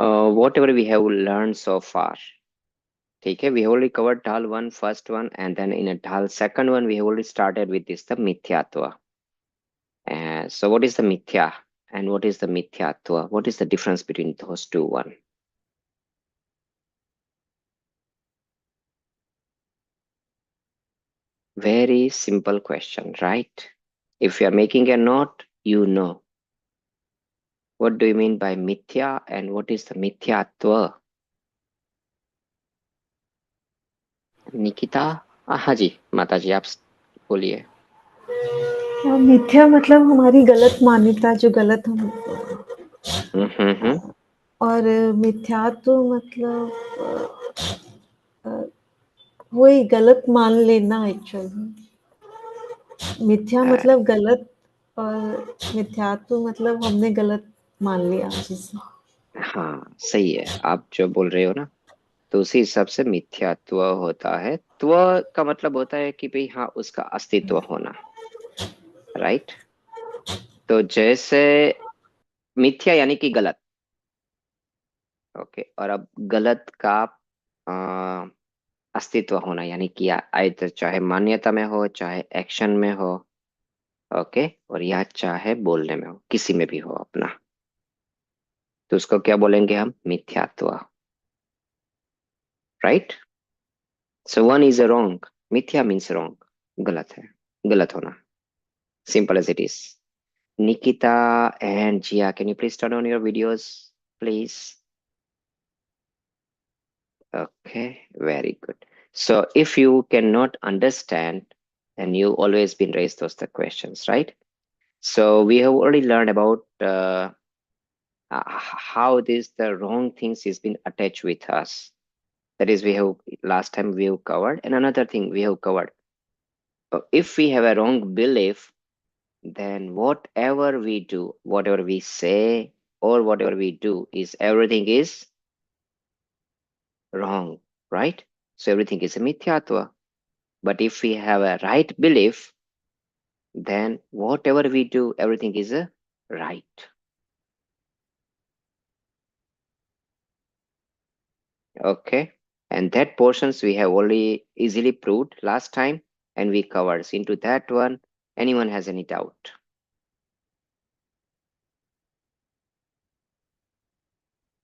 whatever we have learned so far. Okay, we have already covered Dhal 1, first one, and then in a Dhal second one, we have already started with this, the Mithyatva. So what is the Mithya and what is the Mithyatva? What is the difference between those two one? Very simple question, right? If you are making a note, you know. What do you mean by Mithya and what is the Mithyatva? Nikita, हाँ जी माता जी, आप बोलिए। मिथ्या मतलब हमारी गलत मान्यता जो गलत हम हम्म। और मिथ्यात्व मतलब वही गलत मान लेना एक्चुअली। मिथ्या अ, मतलब गलत और मिथ्यात्व मतलब हमने गलत मान लिया जिसे। हाँ सही है, आप जो बोल रहे हो ना, तो उसी हिसाब से मिथ्यात्व होता है। त्व का मतलब होता है कि भाई हाँ, उसका अस्तित्व होना, राइट। तो जैसे मिथ्या यानी कि गलत, ओके, और अब गलत का अ, अस्तित्व होना यानी कि आइदर चाहे मान्यता में हो चाहे एक्शन में हो, ओके, और या चाहे बोलने में हो, किसी में भी हो अपना, तो उसको क्या बोलेंगे हम? मिथ्यात्व, right. So one is a wrong, मिथ्या मीन्स रॉन्ग, गलत है, गलत होना, simple as it is. Nikita and Jia, can you please turn on your videos, please? Okay, very good. So if you cannot understand, then you always been raised those the questions, right? So we have already learned about how this the wrong things is been attached with us. That is, we have last time we have covered, and another thing we have covered. If we have a wrong belief, then whatever we do, whatever we say, or whatever we do is everything is wrong, right? So everything is a mithyatva. But if we have a right belief, then whatever we do, everything is a right. Okay. And that portions we have already easily proved last time, and we covered. So into that one, anyone has any doubt?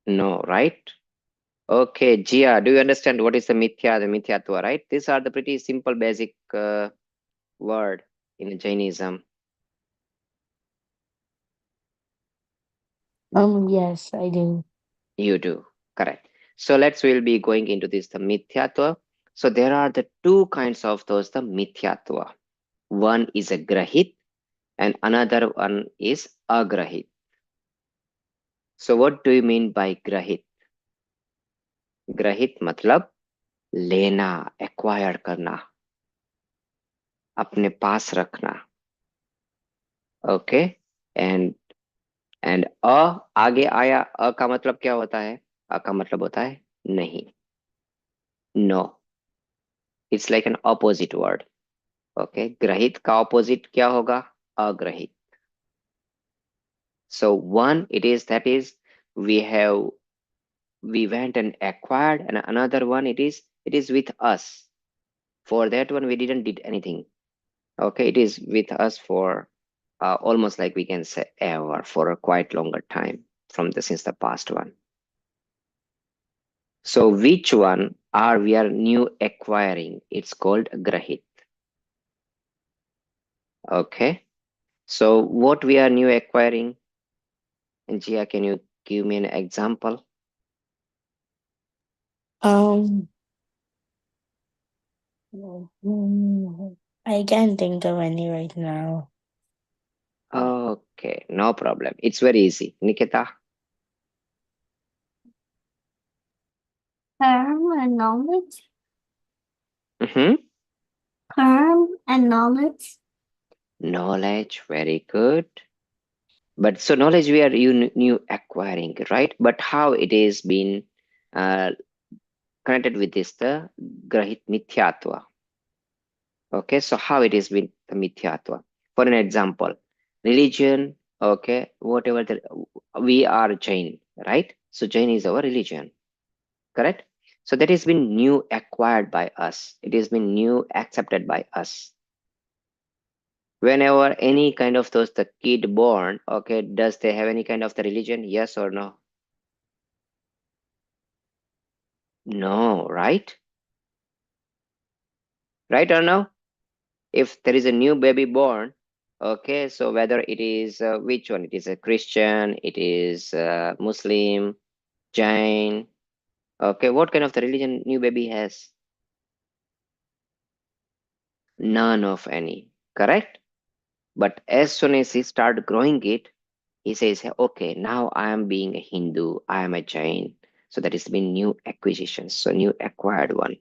No, right? Okay, Jia, do you understand what is the mithyatva, right? These are the pretty simple basic word in Jainism. Yes, I do. You do, correct. So we'll be going into this the mithyatva. So there are the two kinds of those the mithyatva. One is a grahit and another one is agrahit. So what do you mean by grahit? ग्रहित मतलब लेना, acquire करना, अपने पास रखना, okay. And अ आगे आया, अ का मतलब क्या होता है? अ का मतलब होता है नहीं, no. It's like an opposite word, okay. ग्रहित का ऑपोजिट क्या होगा? अग्रहित। So one it is that is we went and acquired, and another one it is with us. For that one we didn't did anything. Okay, it is with us for almost like we can say ever, for a quite longer time from the since the past one. So which one are we are new acquiring? It's called grahit. Okay. So what we are new acquiring? And Jia, can you give me an example? Um, I can't think of any right now. Okay, no problem. It's very easy. Nikita? Term and knowledge. Mm-hmm. Term and knowledge. Knowledge, very good. But so knowledge we are new acquiring, right? But how it is been uh, connected with this the grahit mithyatva? Okay, so how it is been the mithyatva? For an example, religion. Okay, whatever the we are Jain, right? So Jain is our religion, correct? So that has been new acquired by us. It has been new accepted by us. Whenever any kind of those the kid born, okay, does they have any kind of the religion? Yes or no? No, right? Right or no? If there is a new baby born, okay, so whether it is which one, it is a Christian, it is Muslim, Jain, okay, what kind of the religion new baby has? None of any, correct? But as soon as he start growing it, he says, okay, now I am being a Hindu, I am a Jain. So that has been new acquisitions, so new acquired one.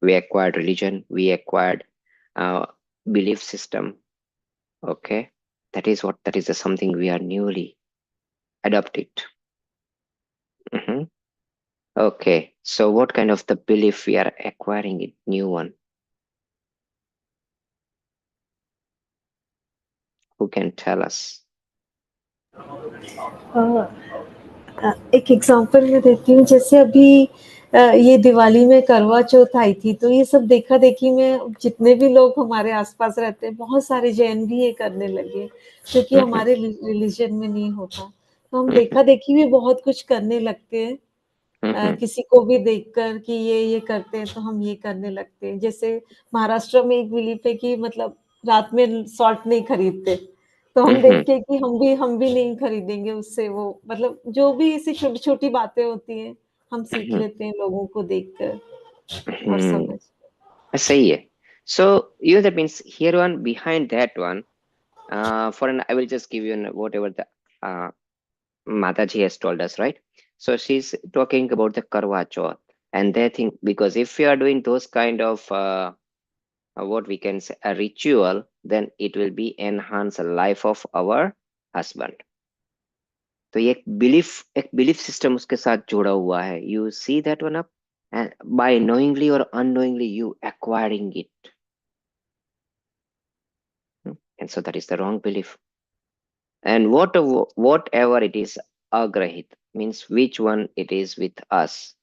We acquired religion, we acquired uh, belief system, okay? That is what, that is the something we are newly adopted. Mhm. Okay, so what kind of the belief we are acquiring it, new one? Who can tell us? एक example मैं देती हूँ, जैसे अभी ये दिवाली में करवा चौथ आई थी, तो ये सब देखा देखी में जितने भी लोग हमारे आसपास रहते हैं, बहुत सारे जैन भी ये करने लगे, क्योंकि Mhm, हमारे रिलीजन में नहीं होता, तो हम mhm, देखा देखी में बहुत कुछ करने लगते हैं। mhm, किसी को भी देखकर कि ये करते हैं तो हम ये करने लगते हैं। जैसे महाराष्ट्र में एक बिलीफ है कि मतलब रात में सॉल्ट नहीं खरीदते। तो हम देख mhm, के कि हम भी नहीं खरीदेंगे उससे वो मतलब जो भी ऐसी छोटी-छोटी बातें होती हैं, हम सीख mhm, लेते हैं लोगों को देखकर और mhm. समझ सही है. So you that means here one behind that one. For an, I will just give you whatever the uh, Mataji has told us, right? So she's talking about the Karwa Chauth, and they think because if we are doing those kind of what we can say a ritual, then it will be enhance the life of our husband. तो ये एक belief system उसके साथ जुड़ा हुआ है. You see that one up, and by knowingly or unknowingly you acquiring it. And so that is the wrong belief. And whatever it is agrahit means which one it is with us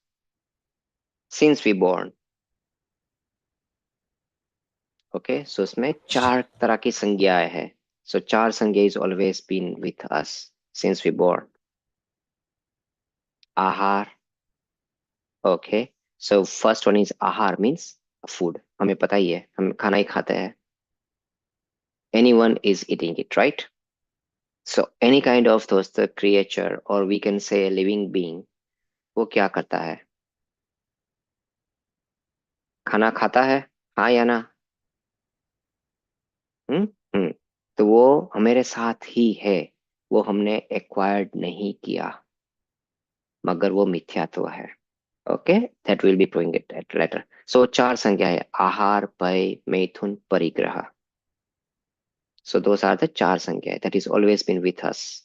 since we born. Okay, so उसमें चार तरह की संज्ञाएं है. So चार संज्ञा is always been with us since we born. Ahar. Okay, so first one is ahar means food. हमें पता ही है, हम खाना ही खाते हैं. Anyone is eating it, right? So any kind of those the creature or we can say a living being, वो क्या करता है? खाना खाता है, हाँ या ना? हम्म. हम्म. तो वो हमारे साथ ही है, वो हमने एक्वायर्ड नहीं किया, मगर वो मिथ्यात्व है. Okay, that will be proving it at later. So चार संज्ञा है: आहार, भय, मैथुन, परिग्रह. So those are the चार संज्ञा that is always been with us.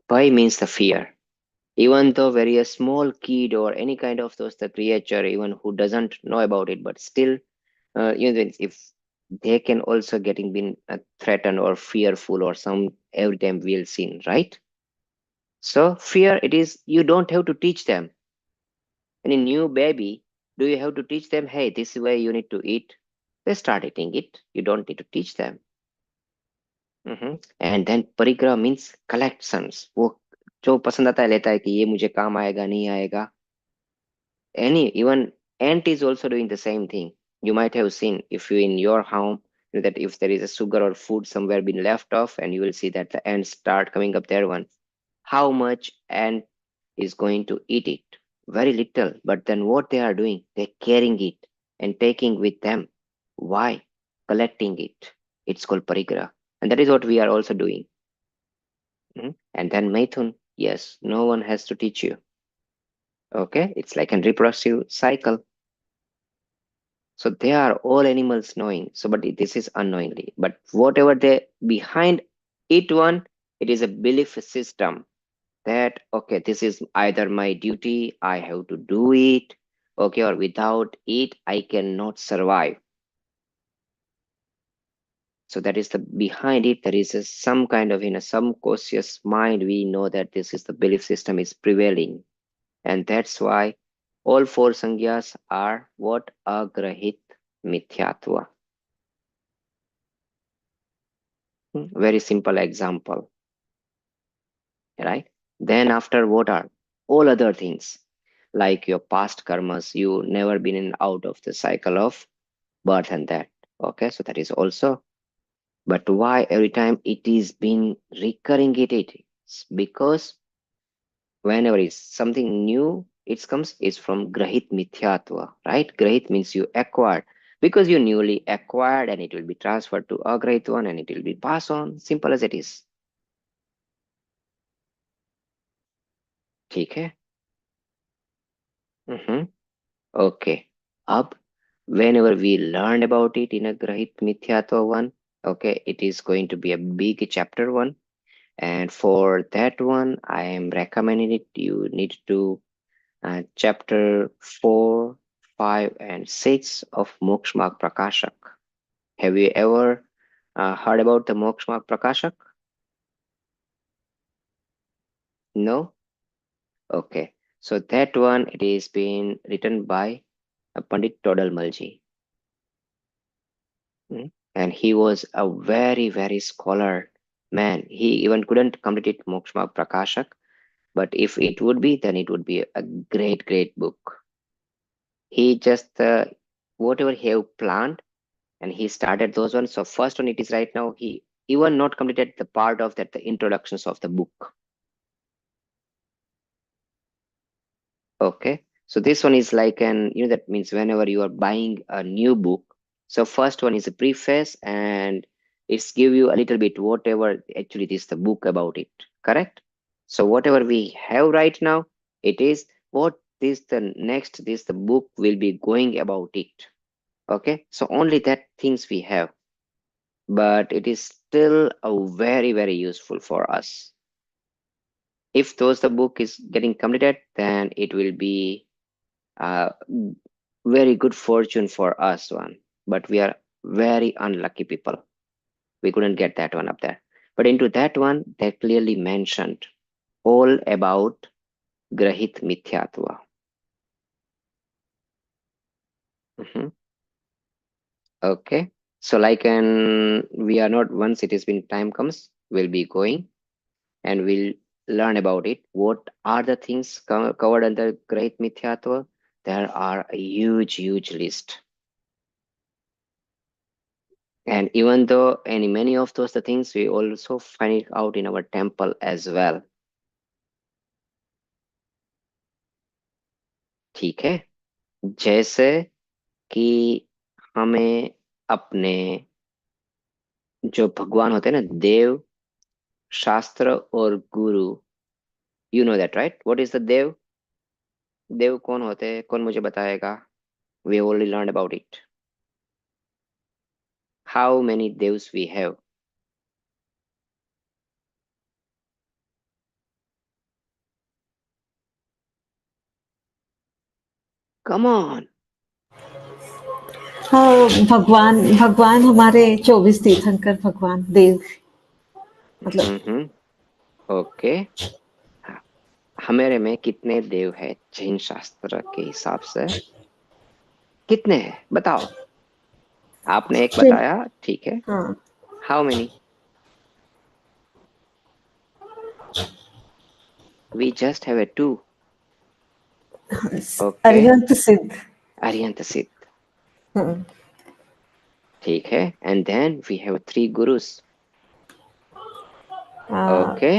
Bhai means the fear. Even though very a small kid or any kind of those the creature, even who doesn't know about it, but still, if they can also getting been threatened or fearful or some every time we'll seen, right? So fear it is, you don't have to teach them. Any new baby, do you have to teach them, hey, this is where you need to eat? They start eating it. You don't need to teach them. And then परिग्रह means collections. वो जो पसंद आता है लेता है कि ये मुझे काम आएगा नहीं आएगा. Any even ant is also doing the same thing. You might have seen if you in your home, that if there is a sugar or food somewhere been left off, and you will see that the ants start coming up there one. How much ant is going to eat it? Very little. But then what they are doing, they're carrying it and taking with them. Why? Collecting it. It's called parigrah. And that is what we are also doing. And then Maithun, yes, no one has to teach you. Okay, it's like a reproductive cycle. So they are all animals knowing. So, but this is unknowingly. But whatever they behind it one, it is a belief system that okay, this is either my duty, I have to do it, okay, or without it, I cannot survive. So that is the behind it. There is some kind of in a subconscious mind. We know that this is the belief system is prevailing, and that's why all four sangyas are what agrahit mithyatva. Very simple example, right? Then after what are all other things like your past karmas, you never been in out of the cycle of birth and that. Okay, so that is also. But why every time it is been recurring it is because whenever it's something new it comes is from grahit mithyatva, right? Grahit means you acquired, because you newly acquired and it will be transferred to agrahit one and it will be passed on, simple as it is. ठीक है. Okay. Ab, whenever we learned about it in a grahit mithyatva one, okay, it is going to be a big chapter one. And for that one, I am recommending it. You need to chapter 4, 5, and 6 of Moksha Marg Prakashak. Have you ever heard about the Moksha Marg Prakashak? No? Okay. So that one, it is been written by Pandit Todal Malji. And he was a very, very scholar man. He even couldn't complete it Moksha Marg Prakashak. But if it would be, then it would be a great, great book. He just, whatever he have planned, and he started those ones. So first one it is right now, he even not completed the part of that, the introductions of the book. Okay. So this one is like an, that means whenever you are buying a new book, so first one is a preface and it's give you a little bit whatever actually it is the book about it. Correct? So whatever we have right now, it is what is the next, this the book will be going about it. Okay. So only that things we have, but it is still a very, very useful for us. If those the book is getting completed, then it will be a very good fortune for us one. But we are very unlucky people. We couldn't get that one up there. But into that one, they clearly mentioned all about Grahit Mithyatva. Okay. So like we are not, once it has been time comes, we'll be going and we'll learn about it. What are the things covered under Grahit Mithyatva? There are a huge, huge list. And even though any many of those the things we also find it out in our temple as well. ठीक है. जैसे कि हमें अपने जो भगवान होते हैं ना, देव, शास्त्र और गुरु, you know that right? What is the Dev? देव कौन होते हैं? कौन मुझे बताएगा? We only learn about it. How many devs we have? Come on. हाँ, भगवान भगवान हमारे 24 तीर्थंकर भगवान देव मतलब ओके. हमारे में कितने देव है जैन शास्त्र के हिसाब से? कितने हैं बताओ. आपने एक बताया, ठीक है. हाँ, how many? We just have a 2. Okay. Arihant Siddha. Arihant Siddha. ठीक है. And then we have 3 gurus. Okay.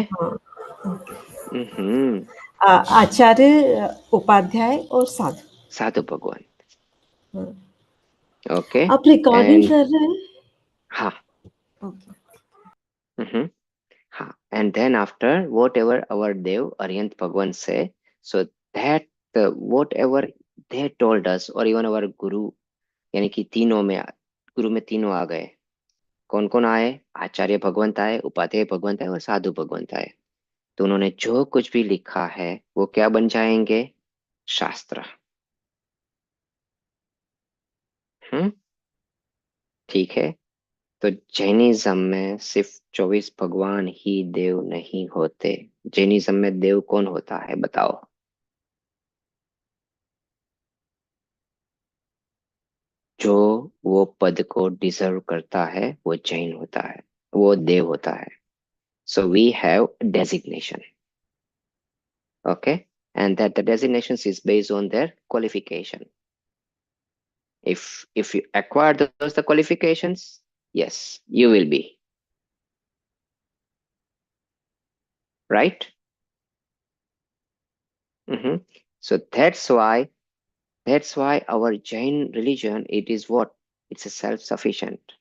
आचार्य, उपाध्याय और साधु. साधु भगवान. ओके. आप रिकॉर्डिंग कर रहे हैं? हाँ. ओके. हाँ. And then after whatever our Dev Aryant Bhagwan say, so that whatever they told us, or even our Guru, यानी कि तीनों में, गुरु में तीनों आ गए. कौन कौन आए? आचार्य भगवंत आए, उपाध्याय भगवंत आए और साधु भगवंत आए. तो उन्होंने जो कुछ भी लिखा है वो क्या बन जाएंगे? शास्त्र. ठीक है. तो जैनिज्म में सिर्फ 24 भगवान ही देव नहीं होते। जैनिज्म में देव कौन होता है बताओ? जो वो पद को डिजर्व करता है वो जैन होता है, वो देव होता है। So we have designation, okay, and that the designations is based on their qualification. If you acquire those the qualifications, yes, you will be right. So that's why our Jain religion, it is what? It's a self-sufficient.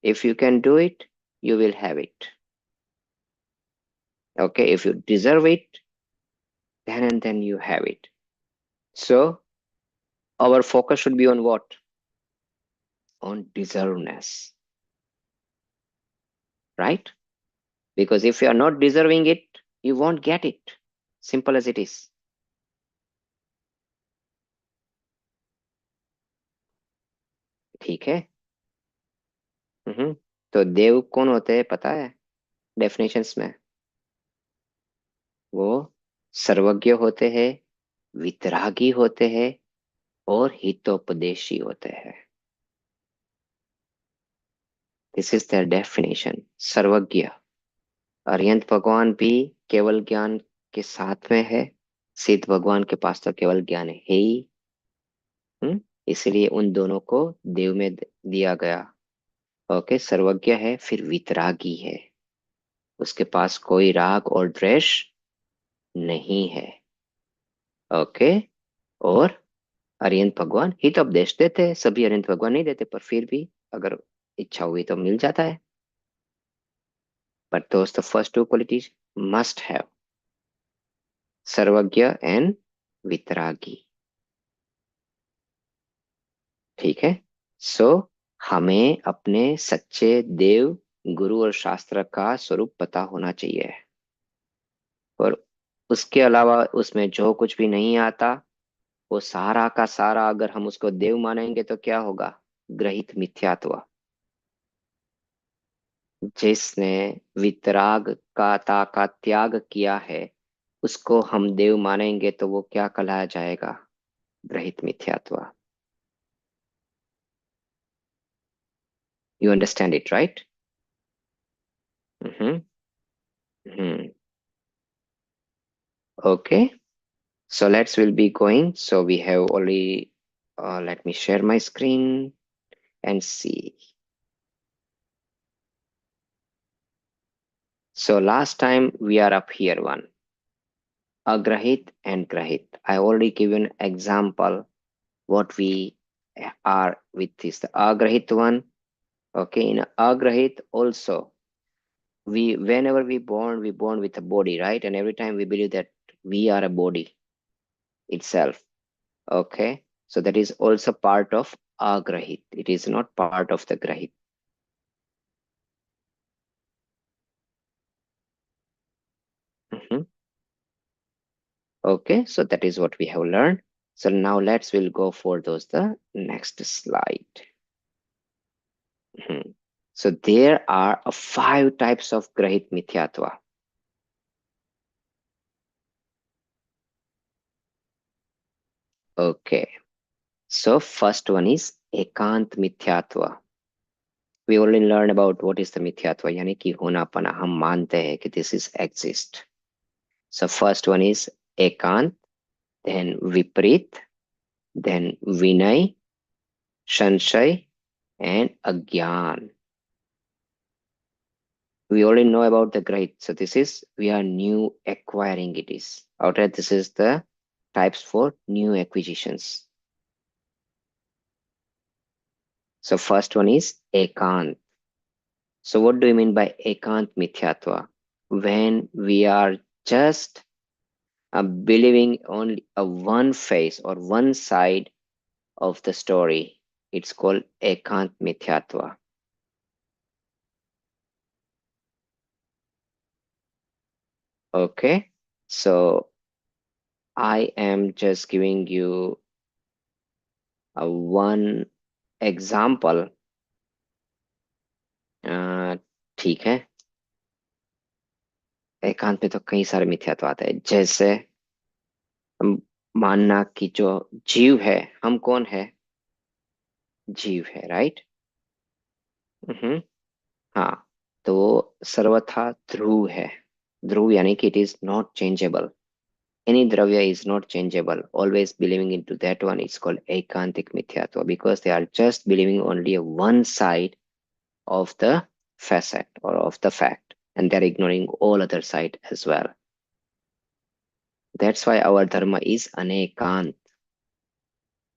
If you can do it, you will have it. Okay, if you deserve it, then and then you have it. So our focus should be on what? On deservedness, right? Because if you are not deserving it, you won't get it. Simple as it is. ठीक है। तो देव कौन होते हैं पता है definitions में? वो सर्वज्ञ होते हैं, वितरागी होते हैं और हितोपदेशी होते हैं। This is their definition. सर्वज्ञ, अरिहंत भगवान भी केवल ज्ञान के साथ में है, सिद्ध भगवान के पास तो केवल ज्ञान है ही। इसलिए उन दोनों को देव में दिया गया। ओके, सर्वज्ञ है, फिर वितरागी है, उसके पास कोई राग और द्वेष नहीं है। ओके, और अरिहंत भगवान हित उपदेश देते हैं। सभी अरिहंत भगवान नहीं देते, पर फिर भी अगर इच्छा हुई तो मिल जाता है। बट दोस्त, the first two qualities must have, सर्वज्ञ एंड वितरागी। ठीक है। सो हमें अपने सच्चे देव, गुरु और शास्त्र का स्वरूप पता होना चाहिए। और उसके अलावा उसमें जो कुछ भी नहीं आता, वो सारा का सारा अगर हम उसको देव मानेंगे तो क्या होगा? ग्रहित मिथ्यात्व। जिसने वितराग का त्याग किया है, उसको हम देव मानेंगे तो वो क्या कहलाया जाएगा? ग्रहित मिथ्यात्व। You understand it, right? Mm-hmm. Mm-hmm. Okay. So let's will be going. So we have already, let me share my screen and see. So last time we are up here one. Agrahit and Grahit. I already given example what we are with this. The Agrahit one. Okay, in Agrahit also, whenever we born with a body, right? And every time we believe that we are a body itself. Okay, so that is also part of Agrahit. It is not part of the Grahit. Okay, so that is what we have learned. So now we'll go for the next slide. So there are 5 types of Grahit Mithyatva. Okay, so first one is Ekant Mithyatva. We already learned about what is the Mithyatva, यानी कि होनापना, हम मानते हैं कि this is exist. So first one is Ekant, then Viprit, then Vinay, Shanshay, and Agyan. We already know about the grade, so this is we are new acquiring it is. Outright, this is the types for new acquisitions. So first one is Ekant. So what do you mean by Ekant Mithyatva? When we are just believing only a one face or one side of the story, it's called Ekant Mithyatva. Okay, so I am just giving you a one example ठीक है। एकांत में तो कई सारे मिथ्यात्व आते हैं, जैसे हम मानना कि जो जीव है, हम कौन है? जीव है, राइट। हम्म। हाँ, तो वो सर्वथा ध्रुव है। ध्रुव यानी कि it is not changeable. Any dravya is not changeable. Always believing into that one is called ekantik mithyatva, because they are just believing only one side of the facet or of the fact, and they're ignoring all other side as well. That's why our dharma is anekant.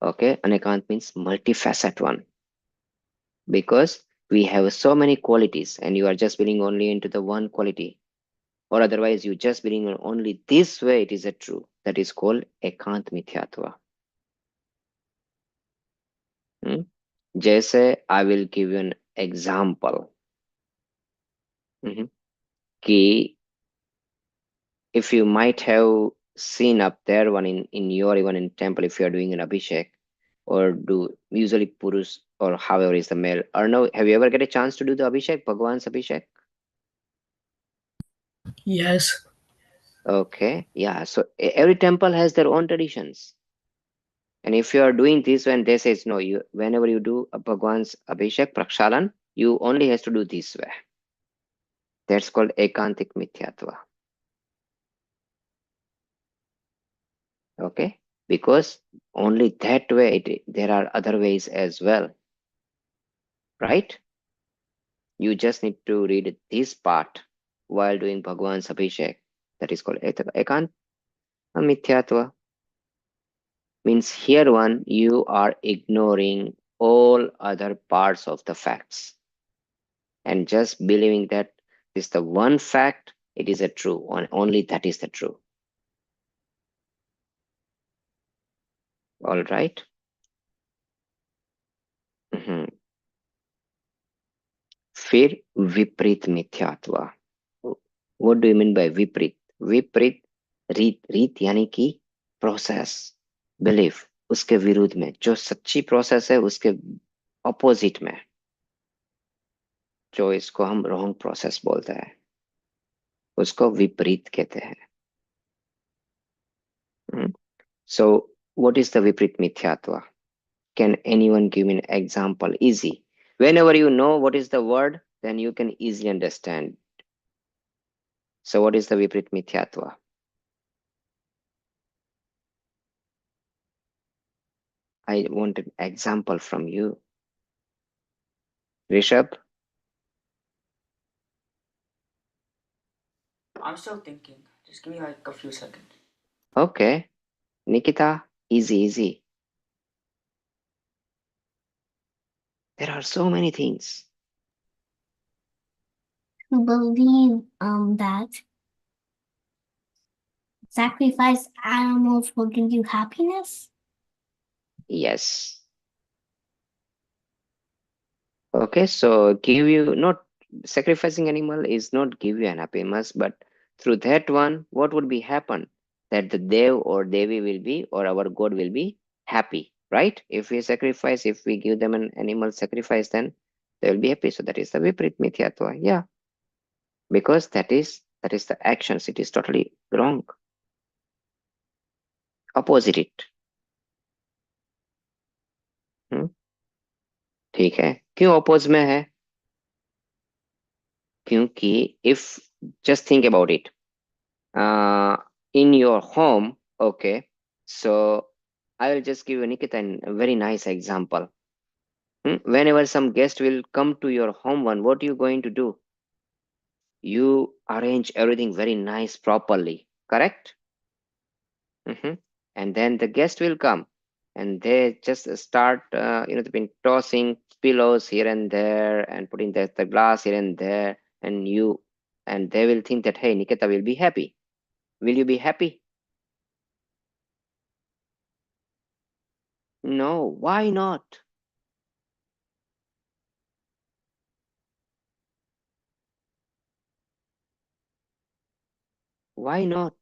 Okay, anekant means multifaceted one, because we have so many qualities, and you are just believing only into the one quality, or otherwise you just believing on only this way it is a true. That is called ekant mithyatva. Hmm? जैसे I will give you an example कि if you might have seen up there one in your even in temple, if you are doing an abhishek or do usually purush or however is the male or no, have you ever get a chance to do the abhishek, bhagwan's abhishek? Yes. Okay, yeah, so every temple has their own traditions, and if you are doing this when they says no, you whenever you do a bhagwan's abhishek prakshalan, you only has to do this way. That's called ekantik mithyatva. Okay, because only that way there are other ways as well, right? You just need to read this part while doing Bhagwan's Abhishek. That is called ekant mithyatva. Means here one you are ignoring all other parts of the facts and just believing that this the one fact, it is a true, only that is the true. All right. हम्म। फिर विपरीत मिथ्यात्व। What do you mean by विपरीत? विपरीत रीत, रीत यानी कि process, belief, उसके विरुद्ध में जो सच्ची प्रोसेस है उसके ऑपोजिट में, जो इसको हम रॉन्ग प्रोसेस बोलते हैं, उसको विपरीत कहते हैं। सो व्हाट इज द विपरीत मिथ्यात्व? Can anyone give me an example? Easy. Whenever you know what is the word, then you can easily understand. So what is the viparit mithyatva? I want an example from you. Rishabh? I'm still thinking. Just give me like a few seconds. Okay. Nikita? Easy, easy. There are so many things. To believe that sacrifice animals will give you happiness. Yes. Okay, so give you not sacrificing animal is not give you an happiness, but through that one, what would be happen? That the Dev or Devi will be or our God will be happy, right? If we sacrifice, if we give them an animal sacrifice, then they will be happy. So that is the Viprit Mithyatva. Yeah, because that is the actions. It is totally wrong. Opposite it. हम्म, ठीक है। क्यों oppose में है? क्योंकि if just think about it, in your home, okay, so I will just give you, Nikita, a very nice example. Whenever some guest will come to your home, one, what you going to do? You arrange everything very nice properly, correct? Mhm. And then the guest will come and they just start, they've been tossing pillows here and there and putting the glass here and there, and they will think that, hey, Nikita will be happy. Will you be happy? No, why not? Why not?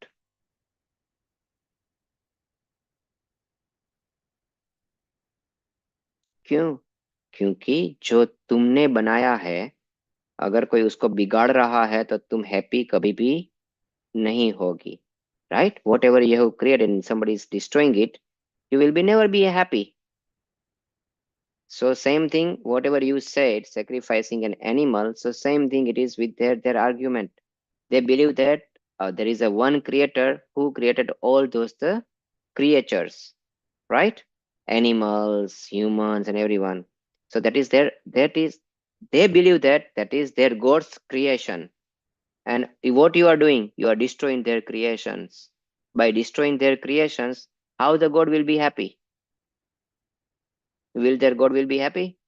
क्यों? क्योंकि जो तुमने बनाया है अगर कोई उसको बिगाड़ रहा है तो तुम हैप्पी कभी भी नहीं होगी, right? Whatever you have created and somebody is destroying it, you will be never be happy. So same thing, whatever you said, sacrificing an animal, so same thing it is with their argument. They believe that there is a one creator who created all those the creatures, right? Animals, humans, and everyone. So they believe that that is their God's creation. And what you are doing, you are destroying their creations. By destroying their creations, how the God will be happy? Will their God will be happy?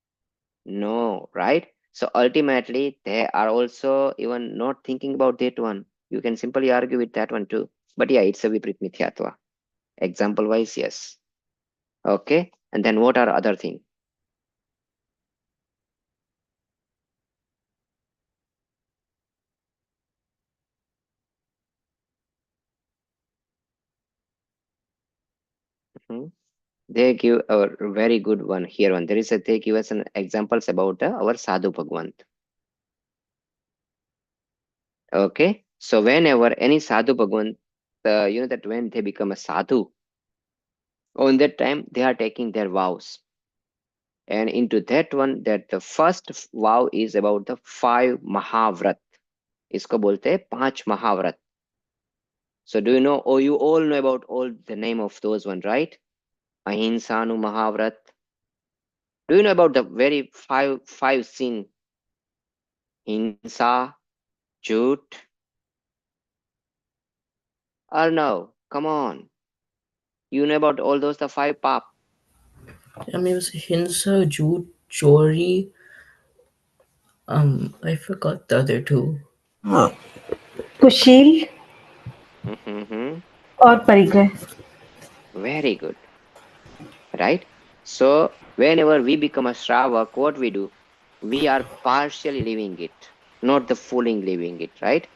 No, right? So ultimately, they are also even not thinking about that one. You can simply argue with that one too. But yeah, it's a Viprit Mithyatva. Example wise, yes. Okay. And then what are other things? Mhm. They give a very good one here. One there is a they give us an examples about our Sadhu Bhagwant. Okay, so whenever any Sadhu Bhagwant, you know that when they become a Sadhu, on that time they are taking their vows, and into that one that the first vow is about the 5 महाव्रत. इसको बोलते हैं 5 महाव्रत. So do you know, or you all know about all the name of those one, right? Ahimsa nu Mahavrat. Do you know about the very five sin? Hinsa, Jut, or no? Come on. You know about all those the 5 pap. I mean, it was Hinsa, Jute, Chori. I forgot the other two. हाँ, कुशील Mm-hmm. और परिग्रह. Very good. Right? So whenever we become a Shravak, what we do? We are partially living it, not the fully living it, right?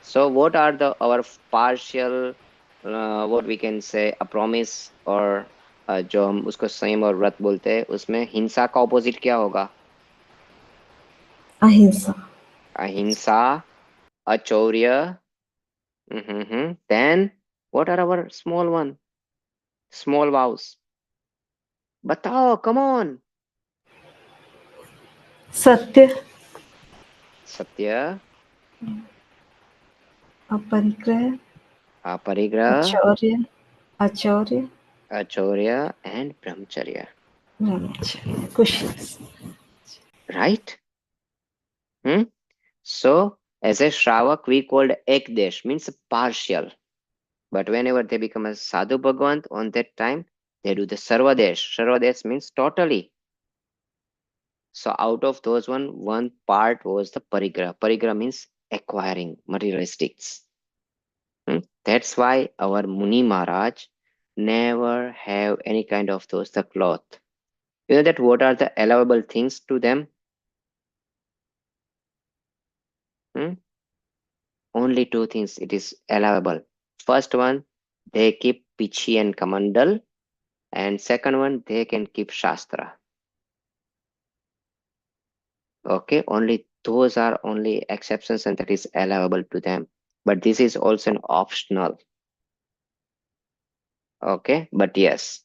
So what are the our partial, what we can say, a promise or जो हम उसको संयम और व्रत बोलते हैं, उसमें हिंसा का ऑपोजिट क्या होगा? अहिंसा. अहिंसा, अचौर्य. Then what are our small one? Small vows. बताओ, come on. सत्य, सत्य, अपरिग्रह, अपरिग्रह, अचौर्य, अचौर्य, achorya, and brahmacharya. ब्रह्मचर्य, कुशील. Right? Hmm? So, as a Shravak, we called Ekdesh, means partial. But whenever they become a Sadhu Bhagwant, on that time, they do the Sarvadesh. Sarvadesh means totally. So, out of those one part was the Parigraha. Parigraha means acquiring materialistics. That's why our Muni Maharaj never have any kind of those the cloth. You know that what are the allowable things to them? Hmm? Only 2 things it is allowable. First one, they keep Pichi and Kamandal, and second one, they can keep Shastra. Okay, only those are only exceptions and that is allowable to them. But this is also an optional. Okay, but yes,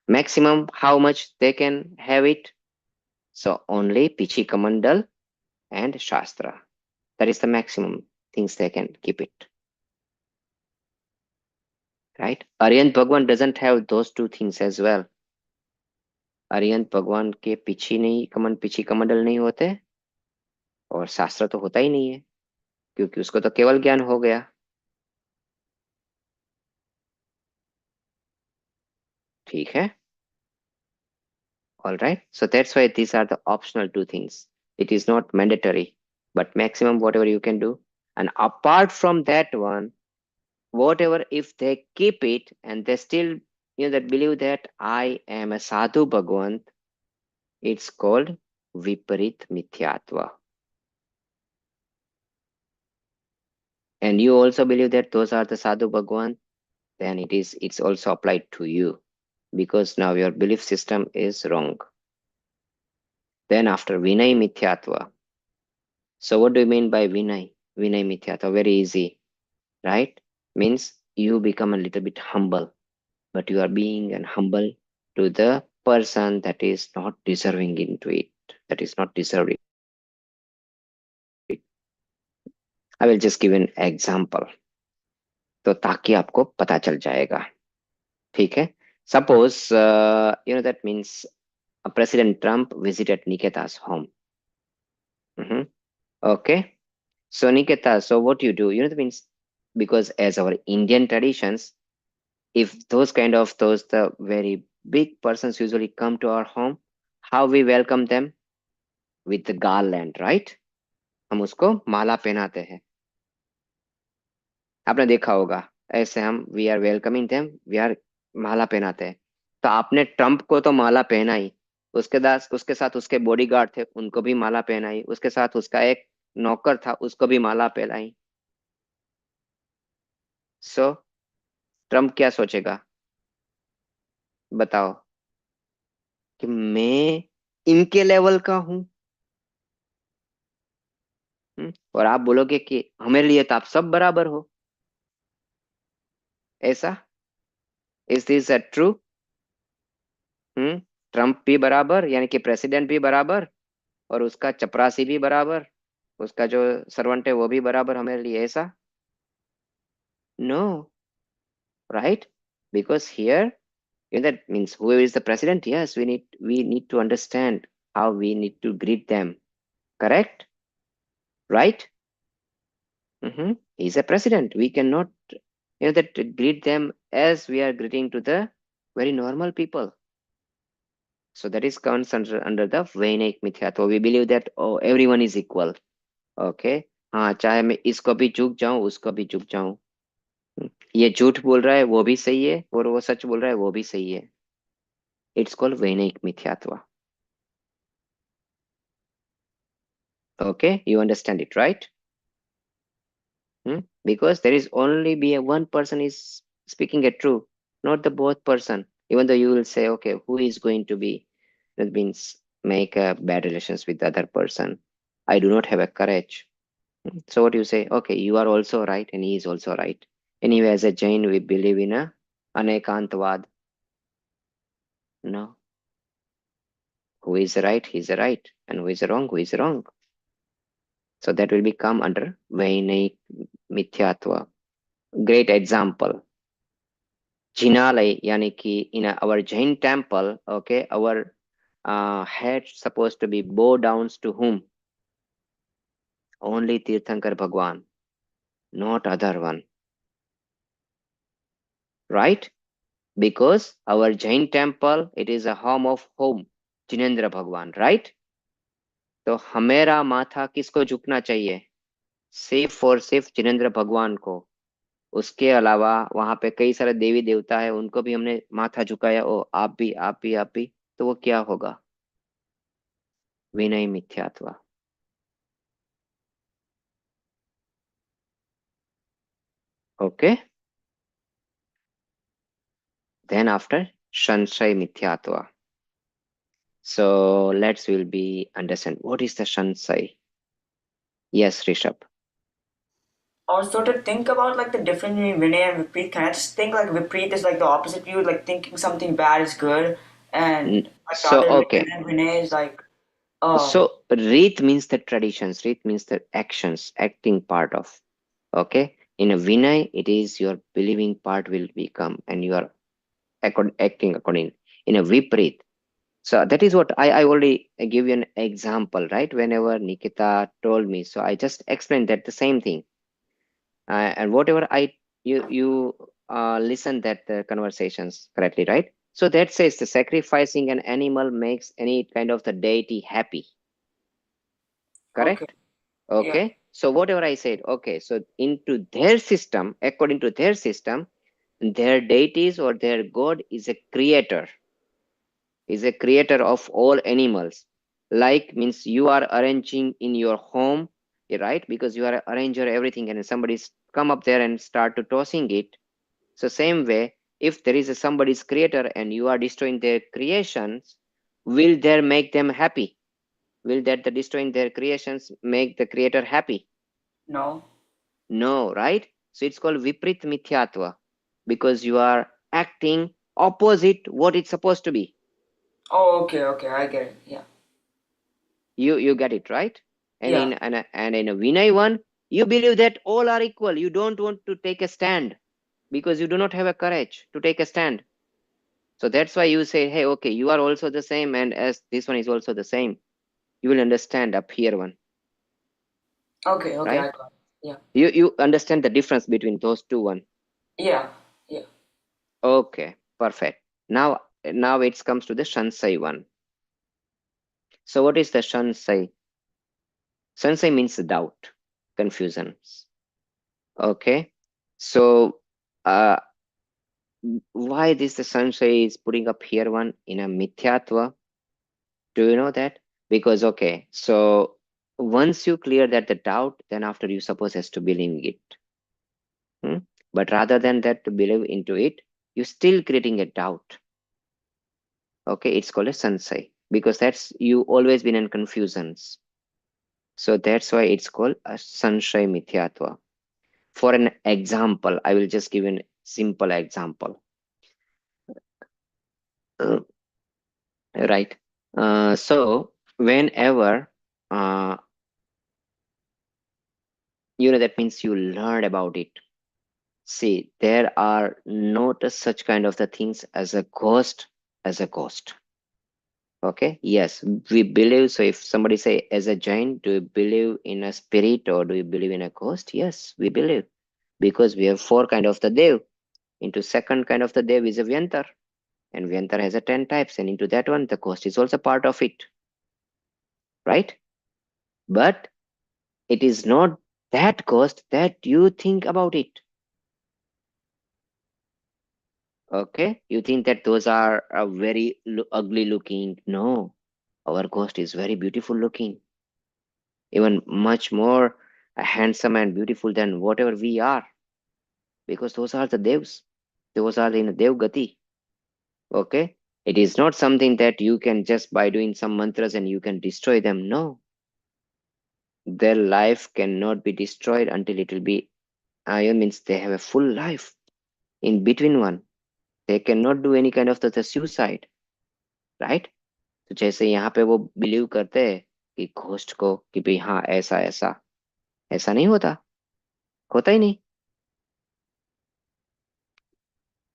maximum how much they can have it. So only Pichi Kamandal and Shastra. That is the maximum things they can keep it. Right? Aryan Bhagwan doesn't have those 2 things as well. Arihant भगवान के पीछी कमंडल नहीं होते और शास्त्र तो होता ही नहीं है क्योंकि उसको तो केवल ज्ञान हो गया. ठीक है. All right, so that's why these are the optional 2 things. It is not mandatory, but maximum whatever you can do. And apart from that one, whatever if they keep it and they still that believe that I am a sadhu bhagwan, it's called viparit mithyatva. And you also believe that those are the sadhu bhagwan, then it's also applied to you because now your belief system is wrong. Then after Vinay Mithyatva, So what do you mean by Vinay? Vinay Mithyatva, very easy, right? Means you become a little bit humble, but you are being and humble to the person that is not deserving into it, that is not deserved it. I will just give an example, तो ताकि आपको पता चल जाएगा, ठीक है? Suppose, that means President Trump visited Nikita's home. Okay. So Nikita, so what you do, that means, because as our Indian traditions, if those the very big persons usually come to our home, how we welcome them? With the garland, right? हम उसको माला पहनाते हैं, आपने देखा होगा, ऐसे हम we are welcoming them, we are माला पहनाते हैं। तो आपने ट्रम्प को तो माला पहनाई, उसके साथ उसके बॉडीगार्ड थे, उनको भी माला पहनाई, उसके साथ उसका एक नौकर था, उसको भी माला पहनाई। सो ट्रम्प क्या सोचेगा, बताओ, कि मैं इनके लेवल का हूं। और आप बोलोगे कि हमारे लिए तो आप सब बराबर हो, ऐसा? Is this true? ट्रम्प भी बराबर, यानी कि प्रेसिडेंट भी बराबर, और उसका चपरासी भी बराबर, उसका जो सर्वेंट है वो भी बराबर हमारे लिए, ऐसा? No, right? Because here that means whoever is the president, yes, we need to understand how we need to greet them, correct? Right? He's a president, we cannot that greet them as we are greeting to the very normal people. So that is comes under the Vainic Mithyatva. We believe that, oh, everyone is equal. Okay, हाँ, चाहे मैं इसको भी झुक जाऊं, उसको भी झुक जाऊं, ये झूठ बोल रहा है वो भी सही है, और वो सच बोल रहा है वो भी सही है. It's called Vainic Mithyatva. Okay, you understand it, right? Because there is only be a one person is speaking a true, not the both person. Even though you will say, okay, who is going to be, that means make a bad relations with the other person. I do not have a courage. So what you say? Okay, you are also right, and he is also right. Anyway, as a Jain, we believe in a anekantvad. No, who is right? He is right, and who is wrong? Who is wrong? So that will become under Vainic Mithyatva. Great example. Jinalay, yani ki in our Jain temple, okay, our head supposed to be bow downs to whom? Only Tirthankar Bhagwan, not other one. Right? Because our Jain temple, it is a home of whom? Jinendra Bhagwan, right? तो हमेरा माथा किसको झुकना चाहिए? सिर्फ और सिर्फ जिनेंद्र भगवान को. उसके अलावा वहां पे कई सारे देवी देवता है, उनको भी हमने माथा झुकाया, ओ आप भी आप भी आप भी, तो वो क्या होगा? विनय मिथ्यात्व. Okay, then after Shanshay Mithyatva. So will be understand what is the Shanshay. Yes, Rishabh. Also, to think about like the difference between Vinay and Viprit, can I just think like Viprit is like the opposite view, like thinking something bad is good, and like the So other okay, and Vinay is like, so Reet means the traditions, Reet means the actions, acting part of. Okay, in a Vinay, it is your believing part will become, and you are acting according. In a Viprit, so that is what I already give you an example, right? Whenever Nikita told me, so I just explained that the same thing. And whatever you listen that the conversations correctly, right? So that says the sacrificing an animal makes any kind of the deity happy, correct? Okay, yeah. so whatever I said, okay, so into their system, according to their system, their deities or their god is a creator of all animals. Like means you are arranging in your home, right? Because you are an arranger everything, and somebody's come up there and start to tossing it. So same way, if there is a somebody's creator and you are destroying their creations, will there make them happy? Will that the destroying their creations make the creator happy? No. No, right? So it's called Viprit Mithyatva, because you are acting opposite what it's supposed to be. Oh, okay, I get it. Yeah. You get it, right? And Yeah. in a Vinay one, you believe that all are equal. You don't want to take a stand because you do not have a courage to take a stand. So that's why you say, hey, okay, you are also the same, and as this one is also the same, you will understand up here one, Okay, I right? got it. Yeah. You understand the difference between those two one. Yeah. Yeah. Okay, perfect. Now it comes to the Shansai one. So what is the Shansai? Shansai means doubt, confusions. Okay. So why this the Shansai is putting up here one in a Mithyatva? Do you know that? Because okay, so once you clear that the doubt, then after you suppose has to believe it. Hmm? But rather than that to believe into it, you still creating a doubt. Okay, it's called a Shansai because that's you always been in confusions. So that's why it's called a Sanshaya Mithyatva. For an example, I will just give a simple example. Uh, right. So whenever that means you learn about it. See, there are not such kind of the things as a ghost. Okay. Yes, we believe. So if somebody say as a Jain, do you believe in a spirit or do you believe in a ghost? Yes, we believe because we have four kind of the Dev. Into second kind of the Dev is a Vyantar, and Vyantar has a 10 types, and into that one the ghost is also part of it, right? But it is not that ghost that you think about it. Okay, you think that those are very ugly looking. No, our ghost is very beautiful looking, even much more handsome and beautiful than whatever we are, because those are the devs. Those are in Dev Gati. Okay, it is not something that you can just by doing some mantras and you can destroy them. No, their life cannot be destroyed until it will be ion means they have a full life in between one. They cannot do any kind of the suicide, right? तो जैसे यहाँ पे वो believe करते हैं कि ghost को कि भाई हाँ ऐसा ऐसा ऐसा नहीं होता, होता ही नहीं।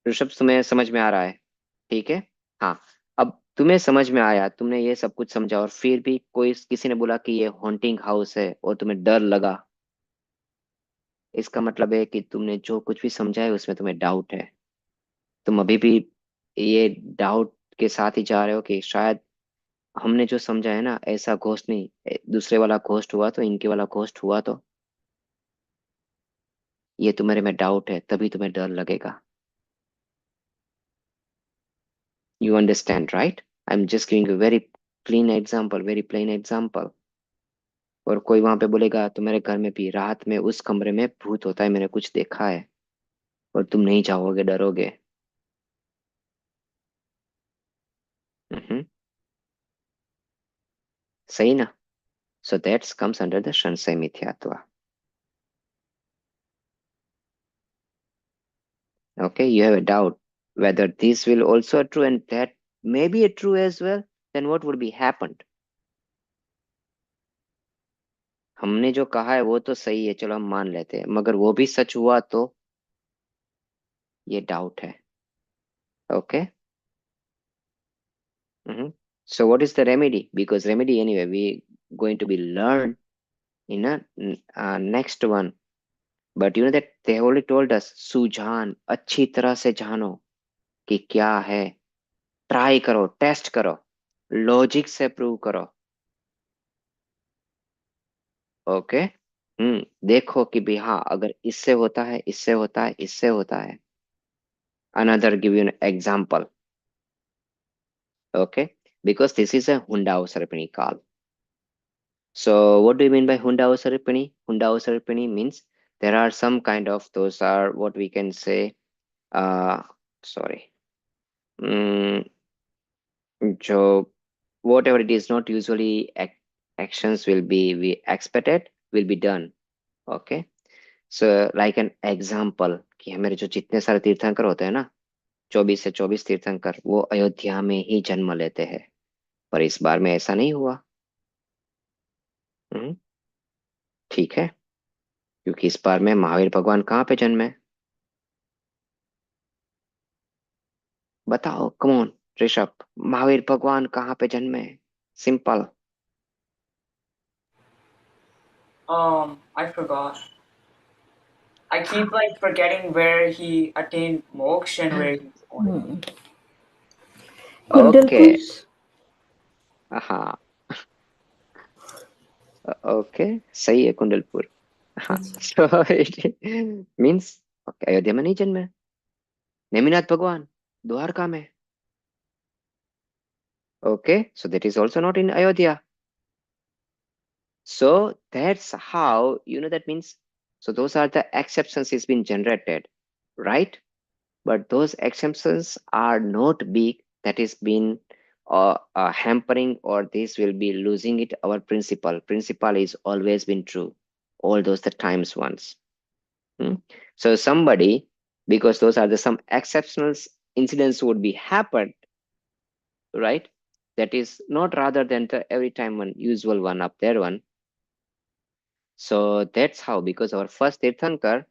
ऋषभ, तुम्हें समझ में आ रहा है? ठीक है। हाँ, अब तुम्हें समझ में आया, तुमने ये सब कुछ समझा और फिर भी कोई किसी ने बोला कि ये हॉन्टिंग हाउस है और तुम्हें डर लगा, इसका मतलब है कि तुमने जो कुछ भी समझा है उसमें तुम्हें डाउट है। तुम अभी भी ये डाउट के साथ ही जा रहे हो कि शायद हमने जो समझा है ना ऐसा घोस्ट नहीं, दूसरे वाला घोस्ट हुआ तो इनके वाला घोस्ट हुआ तो ये तुम्हारे में डाउट है, तभी तुम्हें डर लगेगा। You understand, right? I am just giving a very clean example, very plain example. और कोई वहां पे बोलेगा तुम्हारे घर में भी रात में उस कमरे में भूत होता है, मैंने कुछ देखा है, और तुम नहीं जाओगे, डरोगे। हम्म, सही ना? So that's comes under the संशय मिथ्यात्व। Okay, you have a doubt whether this will also true and that may be a true as well, then what would be happened? हमने जो कहा है वो तो सही है, चलो हम मान लेते हैं, मगर वो भी सच हुआ तो ये डाउट है। Okay. So what is the remedy? Because remedy anyway we going to be learned in a next one. But you know that they already told us Sujan, अच्छी तरह से जानो कि क्या है, ट्राई करो, टेस्ट करो, लॉजिक से प्रूव करो। ओके। देखो कि भी हाँ अगर इससे होता है, इससे होता है, इससे होता है। Another give you an example. Okay, because this is a Hunda Saripani call. So what do you mean by Hunda Saripani? Hunda Saripani means there are some kind of those are what we can say sorry, जो whatever it is not usually actions will be expected will be done. Okay, so like an example कि हमारे जो जितने सारे तीर्थंकर होते हैं ना, 24 से 24 तीर्थंकर, वो अयोध्या में ही जन्म लेते हैं, पर इस बार में ऐसा नहीं हुआ। ठीक है, क्योंकि इस बार में महावीर भगवान कहाँ पे जन्मे? बताओ, कमोन ऋषभ, महावीर भगवान कहाँ पे जन्मे? Simple. I forgot. I keep like forgetting where he attained moksha and where he was born. Okay, Kundalpur. हाँ, ओके, सही है, कुंडलपुर। हाँ, so it means okay, Ayodhya में नहीं जन्मे। नेमिनाथ भगवान द्वारका में। Okay, so that is also not in Ayodhya. So that's how, that means, so those are the exceptions is been generated, right? But those exceptions are not big, that is been hampering, or this will be losing it our principle is always been true all those the times once. So somebody, because those are the some exceptional incidents would be happened, right? That is not rather than the every time one usual one up there one. So that's how, because our first Tirthankar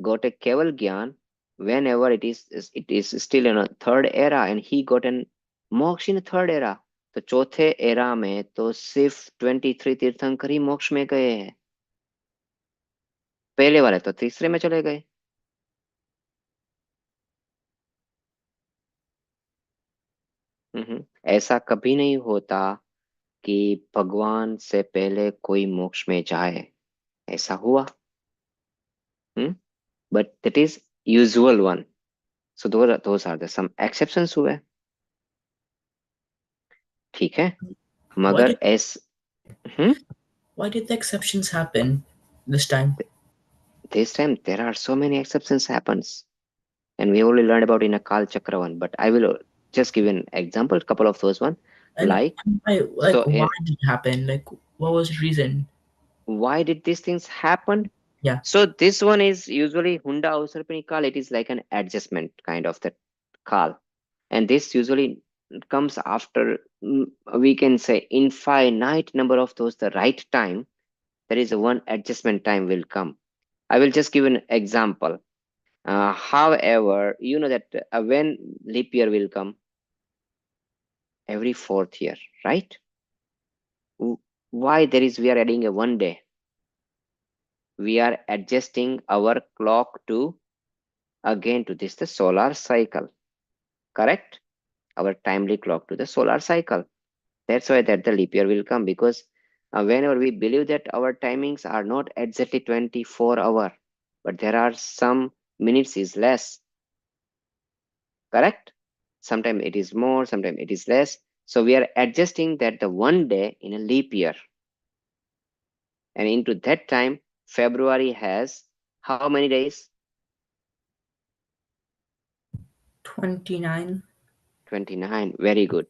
got a Keval Gyan whenever it is still in a third era, and he got an moksha in a third era. तो चौथे era में तो सिर्फ 23 तीर्थंकर ही मोक्ष में गए हैं, पहले वाले तो तीसरे में चले गए। ऐसा कभी नहीं होता कि भगवान से पहले कोई मोक्ष में जाए, ऐसा हुआ। But that is usual one, so those are the some exceptions हुए। ठीक है, Why मगर did hmm why did the exceptions happen this time? this time there are so many exceptions happens, and we only learned about in a Kal Chakra one, but I will just give an example, couple of those one, And like why so did it happen? Like, what was the reason? why did these things happen? Yeah. So this one is usually Hunda Ausarpani Kal, it is like an adjustment kind of the Kal, and this usually comes after, we can say, infinite number of those the right time, there is a one adjustment time will come. I will just give an example. However, you know that when leap year will come? Every fourth year, right? Why there is we are adding a one day? We are adjusting our clock to again to this the solar cycle, correct? Our timely clock to the solar cycle. That's why that the leap year will come, because whenever we believe that our timings are not exactly 24 hour, but there are some minutes is less, correct? Sometimes it is more, sometimes it is less. So we are adjusting that the one day in a leap year. And into that time, February has how many days? 29. 29. Very good.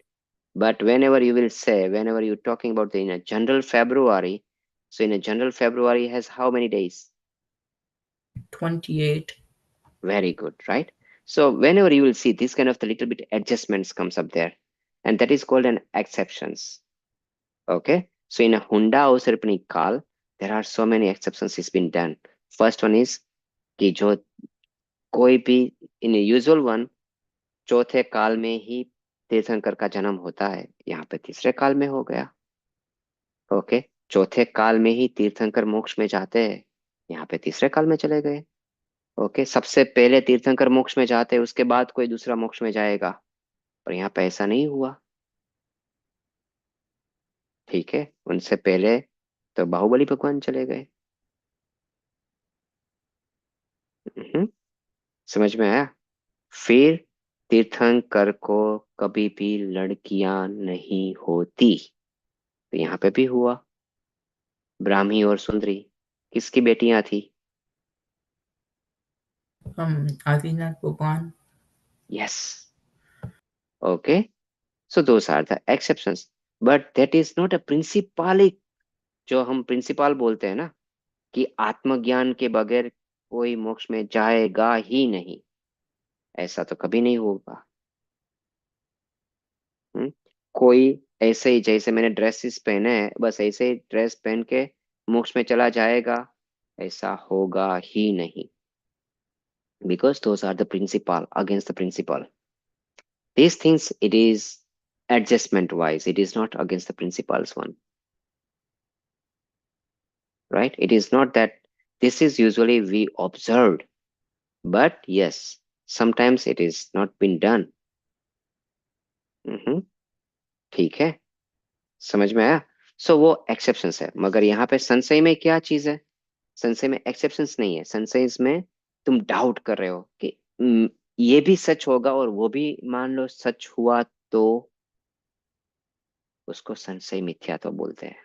But whenever you will say, whenever you're talking about in a general February, so in a general February has how many days? 28. Very good, right? So whenever you will see this kind of the little bit adjustments comes up there, and that is called an exceptions. Okay, so in a Hunda Ausarpani Kal, there are so many exceptions has been done. First one is कि जो कोई भी in a usual one चौथे काल में ही तीर्थंकर का जन्म होता है, यहाँ पे तीसरे काल में हो गया। ओके, चौथे काल में ही तीर्थंकर मोक्ष में जाते हैं, यहाँ पे तीसरे काल में चले गए। ओके, सबसे पहले तीर्थंकर मोक्ष में जाते हैं, उसके बाद कोई दूसरा मोक्ष में जाएगा, पर यहाँ पे ऐसा नहीं हुआ। ठीक है, उनसे पहले तो बाहुबली भगवान चले गए। समझ में आया? फिर तीर्थंकर को कभी भी लड़कियां नहीं होती, तो यहाँ पे भी हुआ। ब्राह्मी और सुंदरी किसकी बेटियां थी? Adinath Bhagwan. Yes. Okay. So those are the exceptions. But that is not a principally जो हम प्रिंसिपल बोलते हैं ना कि आत्मज्ञान के बगैर कोई मोक्ष में जाएगा ही नहीं, ऐसा तो कभी नहीं होगा। हम्म? कोई ऐसे ही जैसे मैंने ड्रेसेस पहने हैं बस ऐसे ही ड्रेस पहन के मोक्ष में चला जाएगा, ऐसा होगा ही नहीं। Because those are the principle against the principle. These things, it is adjustment wise, it is not against the principles one, right? It is not that this is usually we observed, but yes, sometimes it is not been done. ठीक है, समझ में आया? सो वो exceptions है, मगर यहाँ पे संशय में क्या चीज है? संशय में एक्सेप्शंस नहीं है, संशय में तुम डाउट कर रहे हो कि ये भी सच होगा और वो भी मान लो सच हुआ, तो उसको संशय मिथ्यात्व बोलते हैं।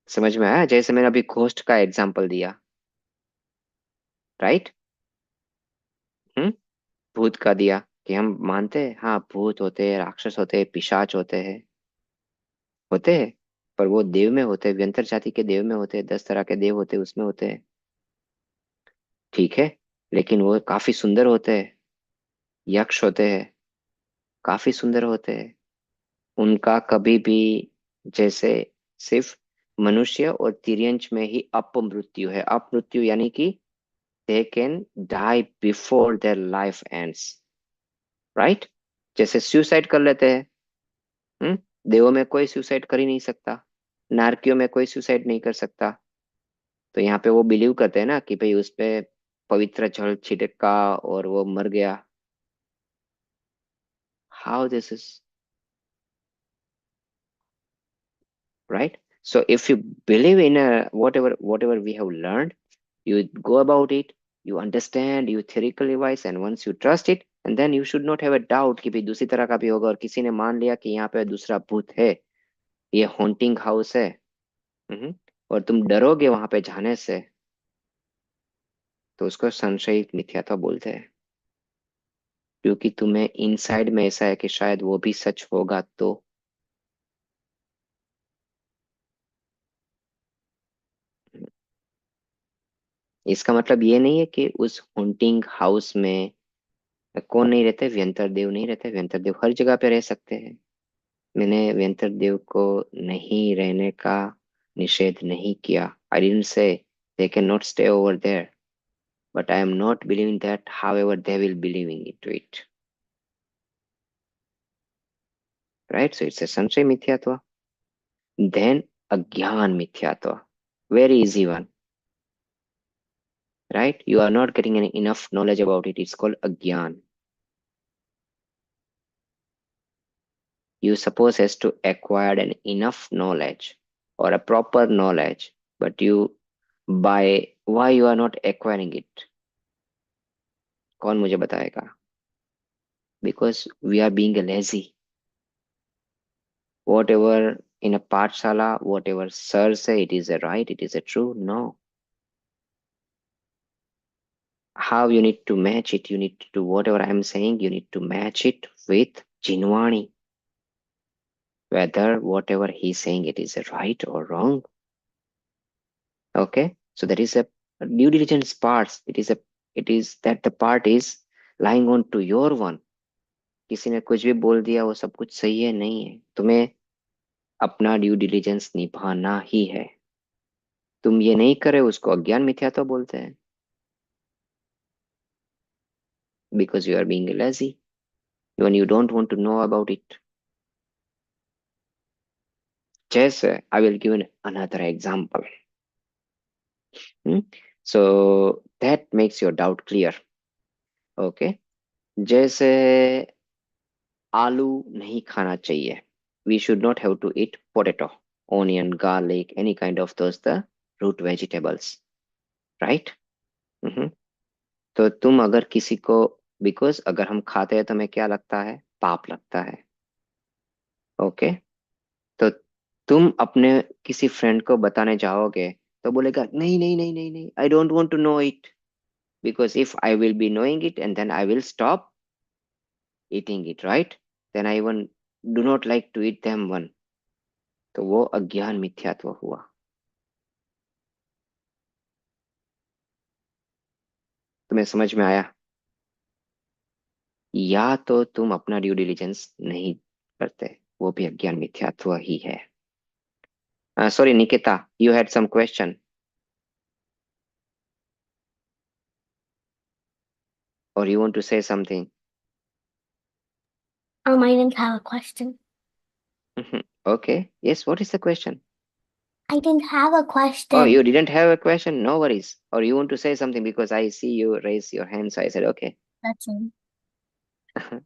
समझ में आया? जैसे मैंने अभी घोस्ट का एग्जांपल दिया, राइट? भूत का दिया कि हम मानते हैं हाँ भूत होते हैं, राक्षस होते हैं, पिशाच होते हैं, पर वो देव में होते हैं, व्यंतर जाति के देव में होते हैं, 10 तरह के देव होते हैं, उसमें होते हैं, ठीक है। लेकिन वो काफी सुंदर होते हैं, यक्ष होते हैं, काफी सुंदर होते हैं। उनका कभी भी जैसे सिर्फ मनुष्य और तिर्यंच में ही अपमृत्यु है। अपमृत्यु यानी कि they can die before their life ends, right? जैसे सुसाइड कर लेते हैं। देवों में कोई सुसाइड कर ही नहीं सकता, नारकियों में कोई सुसाइड नहीं कर सकता। तो यहाँ पे वो बिलीव करते हैं ना कि भाई उस पे पवित्र जल छिड़का और वो मर गया। How this is right? So if you believe in whatever we have learned, you go about it, you understand, you theoretically wise, and once you trust it, and then you should not have a doubt कि भाई दूसरी तरह का भी होगा, और किसी ने मान लिया कि यहाँ पे दूसरा भूत है, ये हॉन्टिंग हाउस है, और तुम डरोगे वहां पे जाने से, तो उसको संशयिक मिथ्यात्व बोलते हैं। क्योंकि तुम्हें इनसाइड में ऐसा है कि शायद वो भी सच होगा, तो इसका मतलब ये नहीं है कि उस हॉन्टिंग हाउस में कौन नहीं रहते, व्यंतर देव नहीं रहते। व्यंतर देव हर जगह पे रह सकते हैं। मैंने व्यंतर देव को नहीं रहने का निषेध नहीं किया। I didn't say they cannot stay over there, but I am not believing that however they will believing into it, right? So it's a संशय मिथ्यात्व। Then अज्ञान मिथ्यात्व, very easy one, right? You are not getting any enough knowledge about it, it's called अज्ञान। You suppose has to acquire an enough knowledge or a proper knowledge, but you by why you are not acquiring it? कौन मुझे बताएगा? Because we are being lazy. Whatever in a Pathshala, whatever sir say, it is a right, it is a true. No. How you need to match it? You need to do whatever I am saying, you need to match it with Jinwani. Whether whatever he's saying it is a right or wrong. Okay? So there is a due diligence parts. It is that the part is lying on to your one. किसी ने कुछ भी बोल दिया वो सब कुछ सही है, नहीं है। तुम्हें अपना ड्यू डिलिजेंस निभाना ही है। तुम ये नहीं करे उसको अज्ञान मिथ्यात्व बोलते हैं। Because you are being lazy when you don't want to know about it. जैसे I will give another example. So that makes your doubt clear. Okay? जैसे आलू नहीं खाना चाहिए. We should not have to eat potato, onion, garlic, any kind of those the root vegetables, right? तो तुम अगर किसी को, बिकॉज अगर हम खाते हैं तो हमें क्या लगता है? पाप लगता है। ओके? तो तुम अपने किसी फ्रेंड को बताने जाओगे तो बोलेगा नहीं नहीं नहीं नहीं नहीं, I don't want to know it, because if I will be knowing it and then I will stop eating it, right? then I even do not like to eat them one. तो वो अज्ञान मिथ्यात्व हुआ. तुम्हें समझ में आया? या तो तुम अपना ड्यू डिलिजेंस नहीं करते, वो भी अज्ञान मिथ्यात्व ही है. Sorry, Nikita, you had some question, or you want to say something? I didn't have a question. Okay. Yes, what is the question? I didn't have a question. Oh, you didn't have a question? No worries. Or you want to say something because I see you raise your hand, so I said, okay. That's it.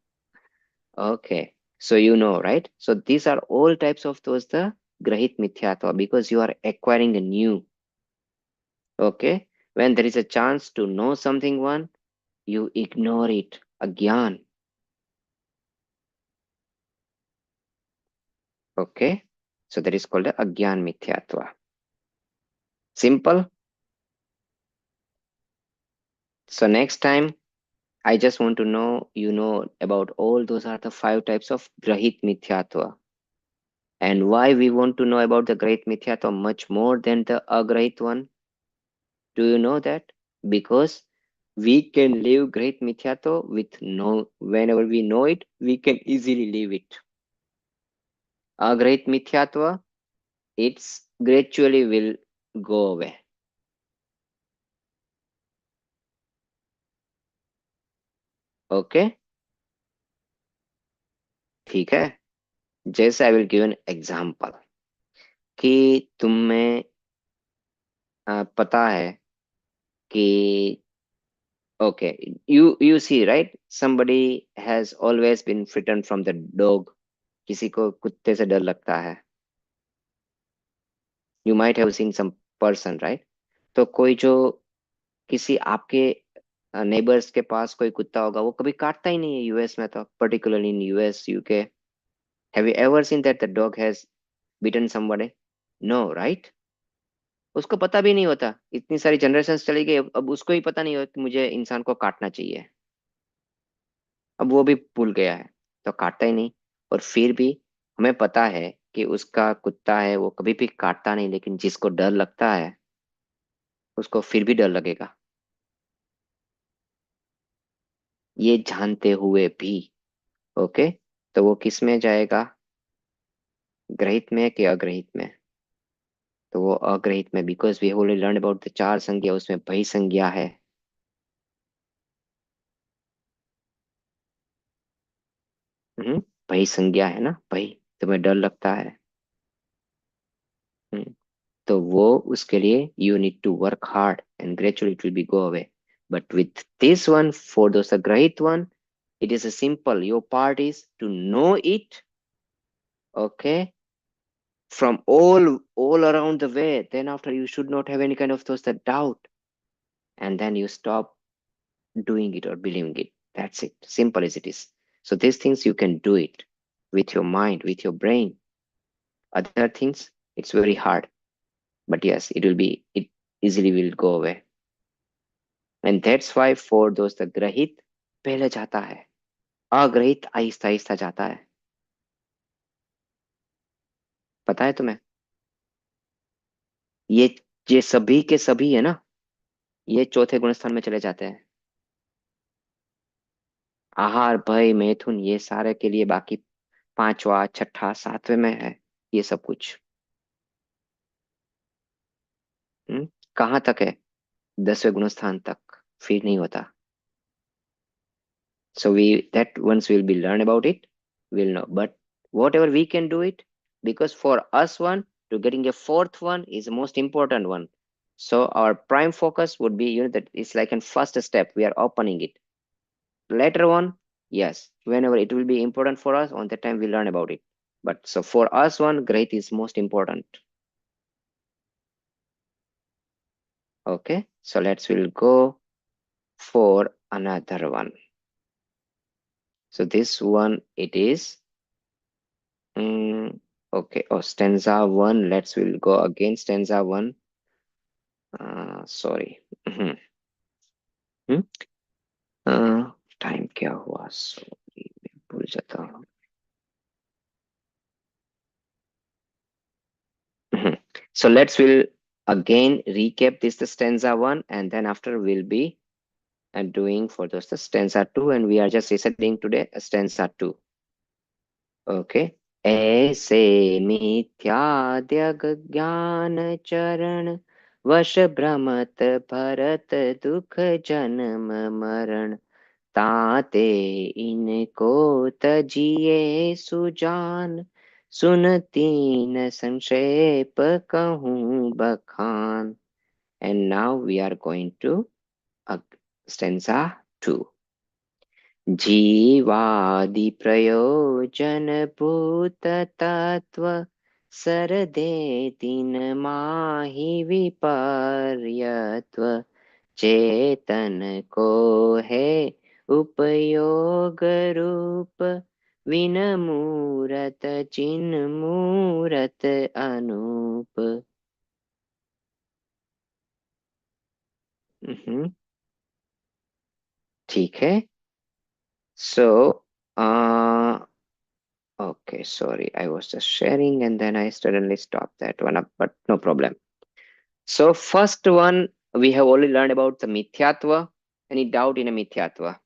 Okay. So you know, right? So these are all types of those the grahit mithyatva because you are acquiring a new. Okay. When there is a chance to know something one, you ignore it. Agyan. Okay. So that is called a agyan mithyatva. Simple. So next time, I just want to know, you know, about all those are the 5 types of grahit mithyatva. And why we want to know about the grahit mithyatva much more than the agrahit one? Do you know that? Because we can leave grahit mithyatva with no, whenever we know it, we can easily leave it. Agrahit mithyatva, it's gradually will go away. Okay? ठीक है? जैसे I will give an example कि तुम्हें पता है कि okay, you see, right? Somebody has always been frightened from the dog. किसी को कुत्ते से डर लगता है. You might have seen some person, right? तो कोई जो किसी आपके नेबर्स के पास कोई कुत्ता होगा वो कभी काटता ही नहीं है यूएस में तो particularly in US UK. Have you ever seen that the dog has beaten somebody? No, right? उसको पता भी नहीं होता. इतनी सारी जनरेशंस चली गई, अब उसको ही पता नहीं हो कि मुझे इंसान को काटना चाहिए. अब वो भी भूल गया है तो काटता ही नहीं. और फिर भी हमें पता है कि उसका कुत्ता है वो कभी भी काटता नहीं, लेकिन जिसको डर लगता है उसको फिर भी डर लगेगा, ये जानते हुए भी. ओके. तो वो किस में जाएगा? ग्रहित में कि अग्रहित में? तो वो अग्रहित में, because we already learn about the 4 संज्ञा, उसमें भय संज्ञा है. भय संज्ञा है ना, भय, तुम्हें डर लगता है. हम्म, तो वो उसके लिए you need to work hard and gradually it will be go away. But with this one, for those grahit one, it is a simple, your part is to know it. Okay, from all around the way, then after you should not have any kind of those that doubt, and then you stop doing it or believing it. That's it, simple as it is. So these things you can do it with your mind, with your brain. Other things, it's very hard, but yes, it easily will go away. And that's why for those the grahit पहले जाता है, अग्रहित आहिस्ता आहिस्ता जाता है. पता है तुम्हें? ये ये सभी के सभी है ना, ये चौथे गुणस्थान में चले जाते हैं. आहार, भय, मैथुन, ये सारे के लिए बाकी 5वां, 6ठा, 7वें में है ये सब कुछ. कहाँ तक है? 10वें गुणस्थान तक, फिर नहीं होता. So that once we'll be learn about it, we'll know. But whatever we can do it, because for us one to getting a 4th one is the most important one. So our prime focus would be, that it's like a first step. We are opening it. Later on, yes, whenever it will be important for us, on that time we learn about it. But so for us one, great is most important. Okay, so we'll go for another one. So this one, it is okay. Oh, stanza 1. We'll go again. Stanza 1. Sorry. Time क्या हुआ? Sorry, मैं भूल जाता हूँ. So we'll again recap this the stanza 1, and then after we'll be doing for those the stanza 2, and we are just reciting today stanza 2. Okay. ऐसे मिथ्याद्यग ज्ञान चरण वश भ्रमत भरत दुख जन्म मरण ताते इनको तजिए सुजान सुनतीन संक्षेप कहूँ बखान. And now we are going to stanza 2. जीवादि प्रयोजन भूत तत्व सरदे तीन माहि विपर्यत्व चेतन को है उपयोग रूप विनमूरत चिन्ह मूरत अनूप. ठीक है. So okay, sorry, I was just sharing and then I suddenly stopped that one up, but no problem. So first one, we have already learned about the Mithyatva. Any doubt in a Mithyatva?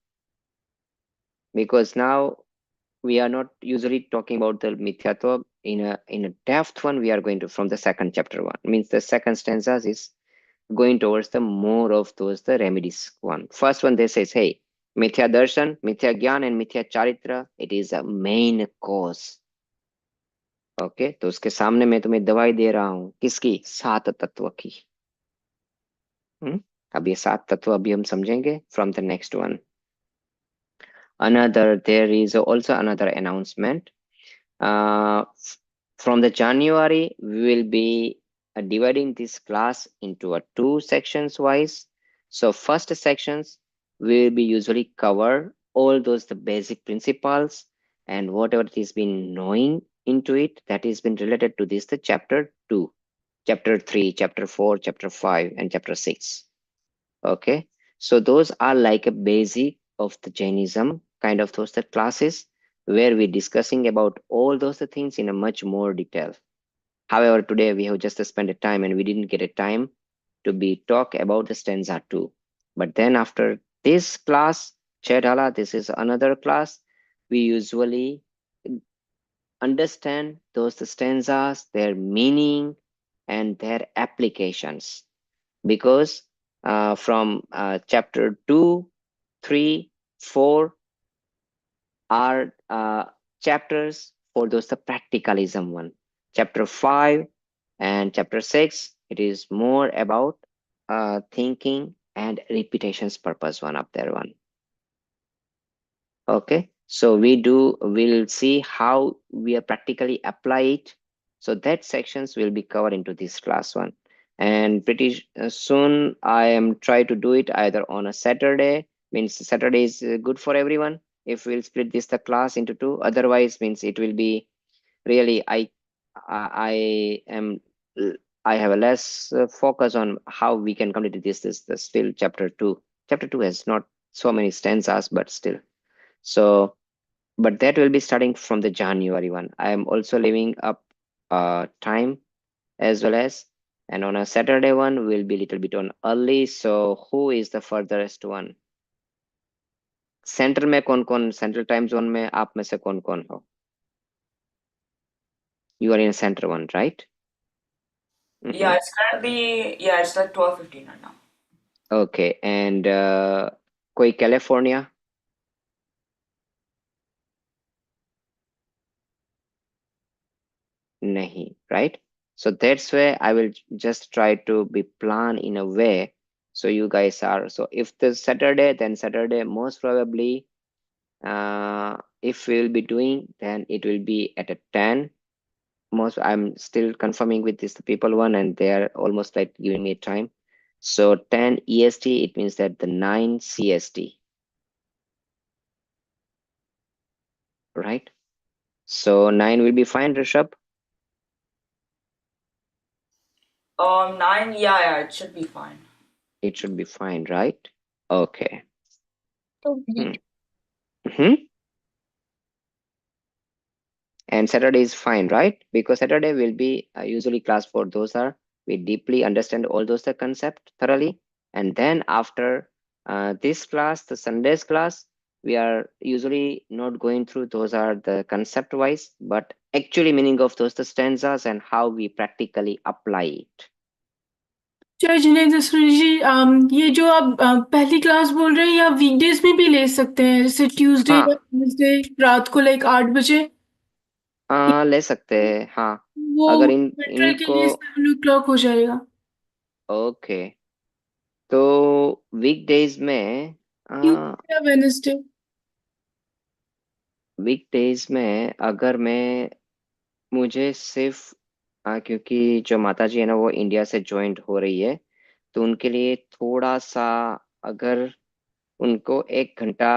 Because now we are not usually talking about the Mithyatva in a depth one. We are going to from the second chapter one. Means the second stanza is going towards the more of those the remedies one. First one they says, hey, Mithya Darshan, Mithya Gyan and Mithya Charitra, it is a main cause. Okay तो उसके सामने मैं तुम्हें दवाई दे रहा हूं किसकी? 7 तत्व की. अब ये 7 तत्व अभी हम समझेंगे from the next one. Another, there is also another announcement. From the January, we will be dividing this class into 2 sections wise. So first sections will be usually cover all those the basic principles and whatever it has been knowing into it that has been related to this the chapter 2, chapter 3, chapter 4, chapter 5, and chapter 6. Okay, so those are like a basic of the Jainism kind of those the classes where we're discussing about all those the things in a much more detail. However, today we have just spent a time and we didn't get a time to be talk about the stanza 2. But then after this class, Chedala, this is another class, we usually understand those the stanzas, their meaning and their applications. Because from chapter 2, 3, 4 are chapters for those the practicalism one. Chapter 5 and chapter 6, it is more about thinking and repetitions purpose one up there one. Okay, so we'll see how we are practically apply it. So that sections will be covered into this class one. And pretty soon I am try to do it either on a Saturday, means Saturday is good for everyone. If we'll split this the class into 2, otherwise means it will be really I have a less focus on how we can complete this still chapter 2. Chapter 2 has not so many stanzas, but still. So, but that will be starting from the January one. I am also leaving up time as well as, and on a Saturday one will be little bit on early. So who is the furthest one? Centre में कौन कौन central time zone में आप में से कौन कौन हो? You are in center one, right? Yeah, it's currently it's like 12:15 right now. Okay, and कोई California? Nahi, right? So that's where I will just try to be plan in a way so you guys are, so if the Saturday, then Saturday most probably if we'll be doing, then it will be at a 10. Most I'm still confirming with this people one and they are almost like giving me time. So 10 EST, it means that the 9 CST, right? So 9 will be fine, Rishabh? 9, yeah, it should be fine. It should be fine, right? Okay. Okay. And Saturday is fine, right? Because Saturday will be usually class for those are we deeply understand all those the concept thoroughly, and then after this class, the Sunday's class, we are usually not going through those are the concept wise, but actually meaning of those the stanzas and how we practically apply it. जय जिनेंद्र सूरी जी, ये जो आप पहली class बोल रहे हैं या weekdays में भी ले सकते हैं, जैसे ट्यूसडे हाँ। या वेडनेसडे रात को लाइक 8 बजे? ले सकते हैं, हाँ। वो अगर मेट्रल के इनको लिए 7 o'clock हो जाएगा। ओके, तो वीकडेज में ट्यूसडे या वेडनेसडे? वीकडेज में अगर मुझे सिर्फ क्योंकि जो माता जी है ना वो इंडिया से ज्वाइंट हो रही है, तो उनके लिए थोड़ा सा अगर उनको 1 घंटा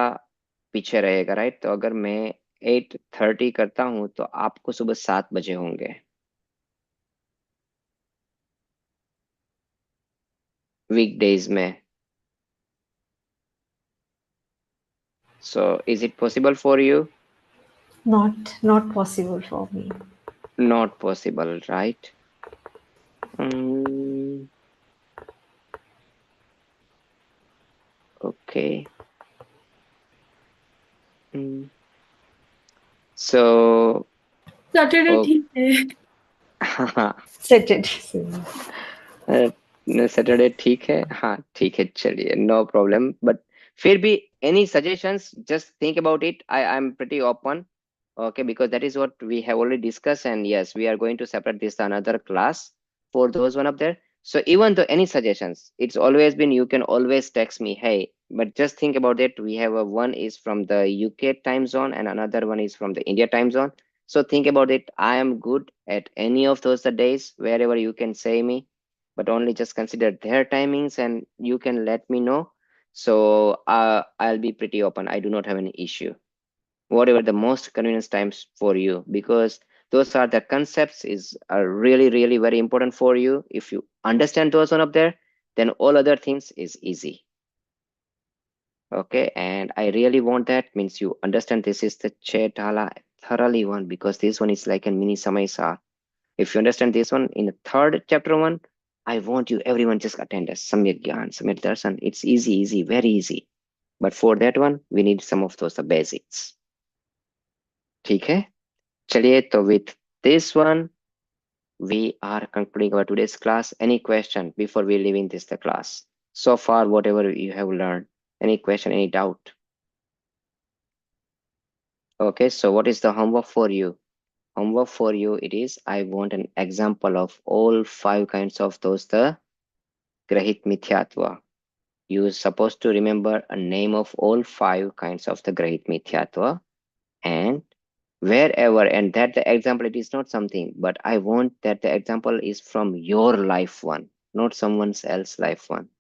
पीछे रहेगा, राइट? तो अगर मैं 8:30 करता हूँ तो आपको सुबह 7 बजे होंगे वीकडेज में। So is it possible for you? Not possible for me. Not possible, right? Okay. So Saturday ठीक है। सैटरडे ठीक है, हाँ ठीक है, चलिए, नो प्रॉब्लम। बट फिर भी any suggestions, just think about it. I am pretty open, okay, because that is what we have already discussed, and yes, we are going to separate this another class for those one up there. So even though any suggestions, it's always been, you can always text me, hey, but just think about it. We have one is from the UK time zone and another one is from the India time zone. So think about it. I am good at any of those the days wherever you can say me, but only just consider their timings and you can let me know. So I'll be pretty open. I do not have any issue, whatever the most convenience times for you, because those are the concepts is are really really very important for you. If you understand those one up there, then all other things is easy. Okay, and I really want that means you understand this is the Chetala thoroughly one, because this one is like a mini Samaisa. If you understand this one in the third chapter one, I want you everyone just attend us Samyak Gyan, Samyak Darshan. It's easy, very easy. But for that one, we need some of those the basics. ठीक है, चलिए, तो with this one we are concluding our today's class. Any question before we leaving this the class? So far, whatever you have learned, any question, any doubt? Okay, so what is the homework for you? Homework for you, it is, I want an example of all 5 kinds of those the Grahit Mithyatva. You are supposed to remember a name of all 5 kinds of the Grahit Mithyatva, and wherever, and that the example, it is not something, but I want that the example is from your life one, not someone else's life one,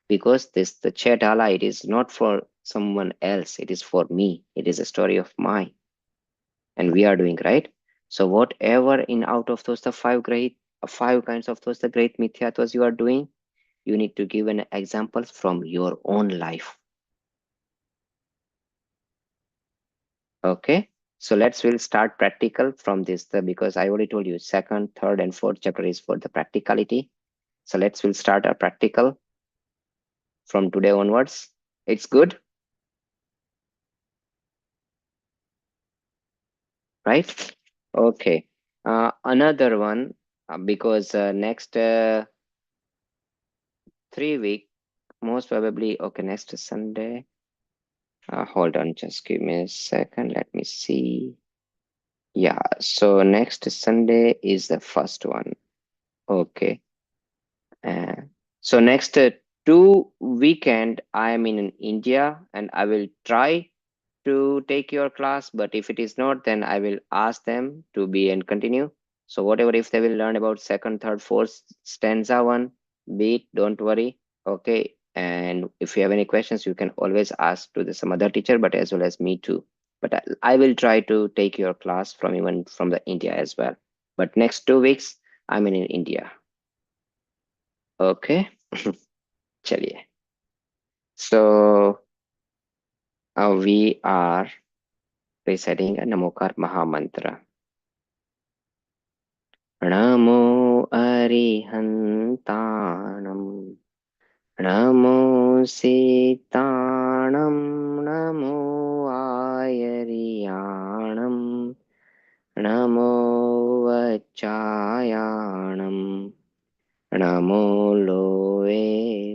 because this the Chetala, it is not for someone else, it is for me, it is a story of mine, and we are doing right. So whatever in out of those the 5 kinds of those the great mithyatwas you are doing, you need to give an examples from your own life. Okay, so we'll start practical from this, because I already told you second, third, and fourth chapter is for the practicality. So we'll start our practical from today onwards. It's good, right? Okay. Another one, because next 3 week, most probably. Okay, next Sunday. Hold on, just give me a second. Let me see. Yeah, so next Sunday is the first one. Okay. So next 2 weekend I am in India, and I will try to take your class, but if it is not, then I will ask them to be and continue. So whatever, if they will learn about second, third, fourth stanza one, be it, don't worry. Okay, and if you have any questions, you can always ask to some other teacher, but as well as me too. But I will try to take your class from even from the India as well. But next 2 weeks I'm in India. Okay. चलिए, so we are reciting a Namokar Mahamantra. Namo अरिहन्ताणं NaMo सीताणं NaMo आयर्याणं NaMo वचायाणं NaMo Lowe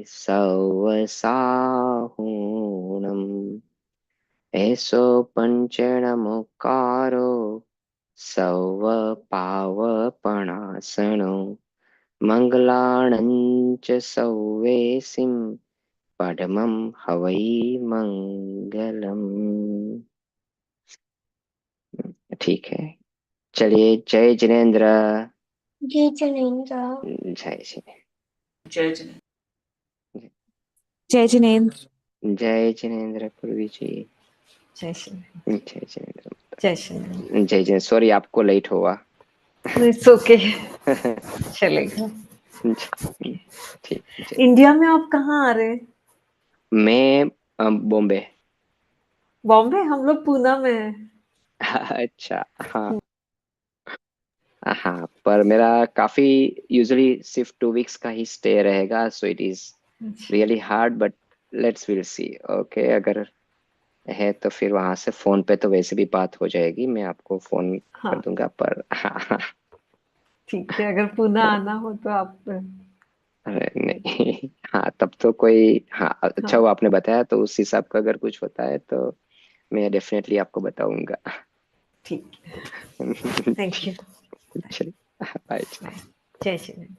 सवसाहूणम् एषो पञ्चणमुकारो सवपावपणासनो मङ्गलाणं च सौवेसिं पद्मं हवै मङ्गलम्। ठीक है, चलिए। जय जिनेन्द्र। जय जिनेन्द्र। जय जिनेन्द्र। जय जिनेन्द्र। जय जिनेन्द्र। जय जिनेन्द्र पूर्वी जी। जय श्री जय जिनेन्द्र। जय श्री जय जिनेन्द्र। सॉरी आपको लेट हुआ। इट्स ओके, चलेगा। ठीक। इंडिया में आप कहाँ आ रहे हैं? मैं बॉम्बे। बॉम्बे? हम लोग पूना में हैं। अच्छा, हाँ हाँ, पर मेरा काफी यूजुअली सिर्फ 2 वीक्स का ही स्टे रहेगा, so it is really hard, but let's will see. Okay, अगर है तो फिर वहां से फोन पे तो वैसे भी बात हो जाएगी, मैं आपको फोन कर हाँ दूंगा। पर हाँ, ठीक है, अगर पुणे आना हो तो आप। अरे नहीं, हाँ तब तो कोई, हाँ अच्छा, हाँ वो आपने बताया तो उस हिसाब का अगर कुछ होता है तो मैं डेफिनेटली आपको बताऊंगा। ठीक है, थैंक यू। चलिए, बाय। जय श्री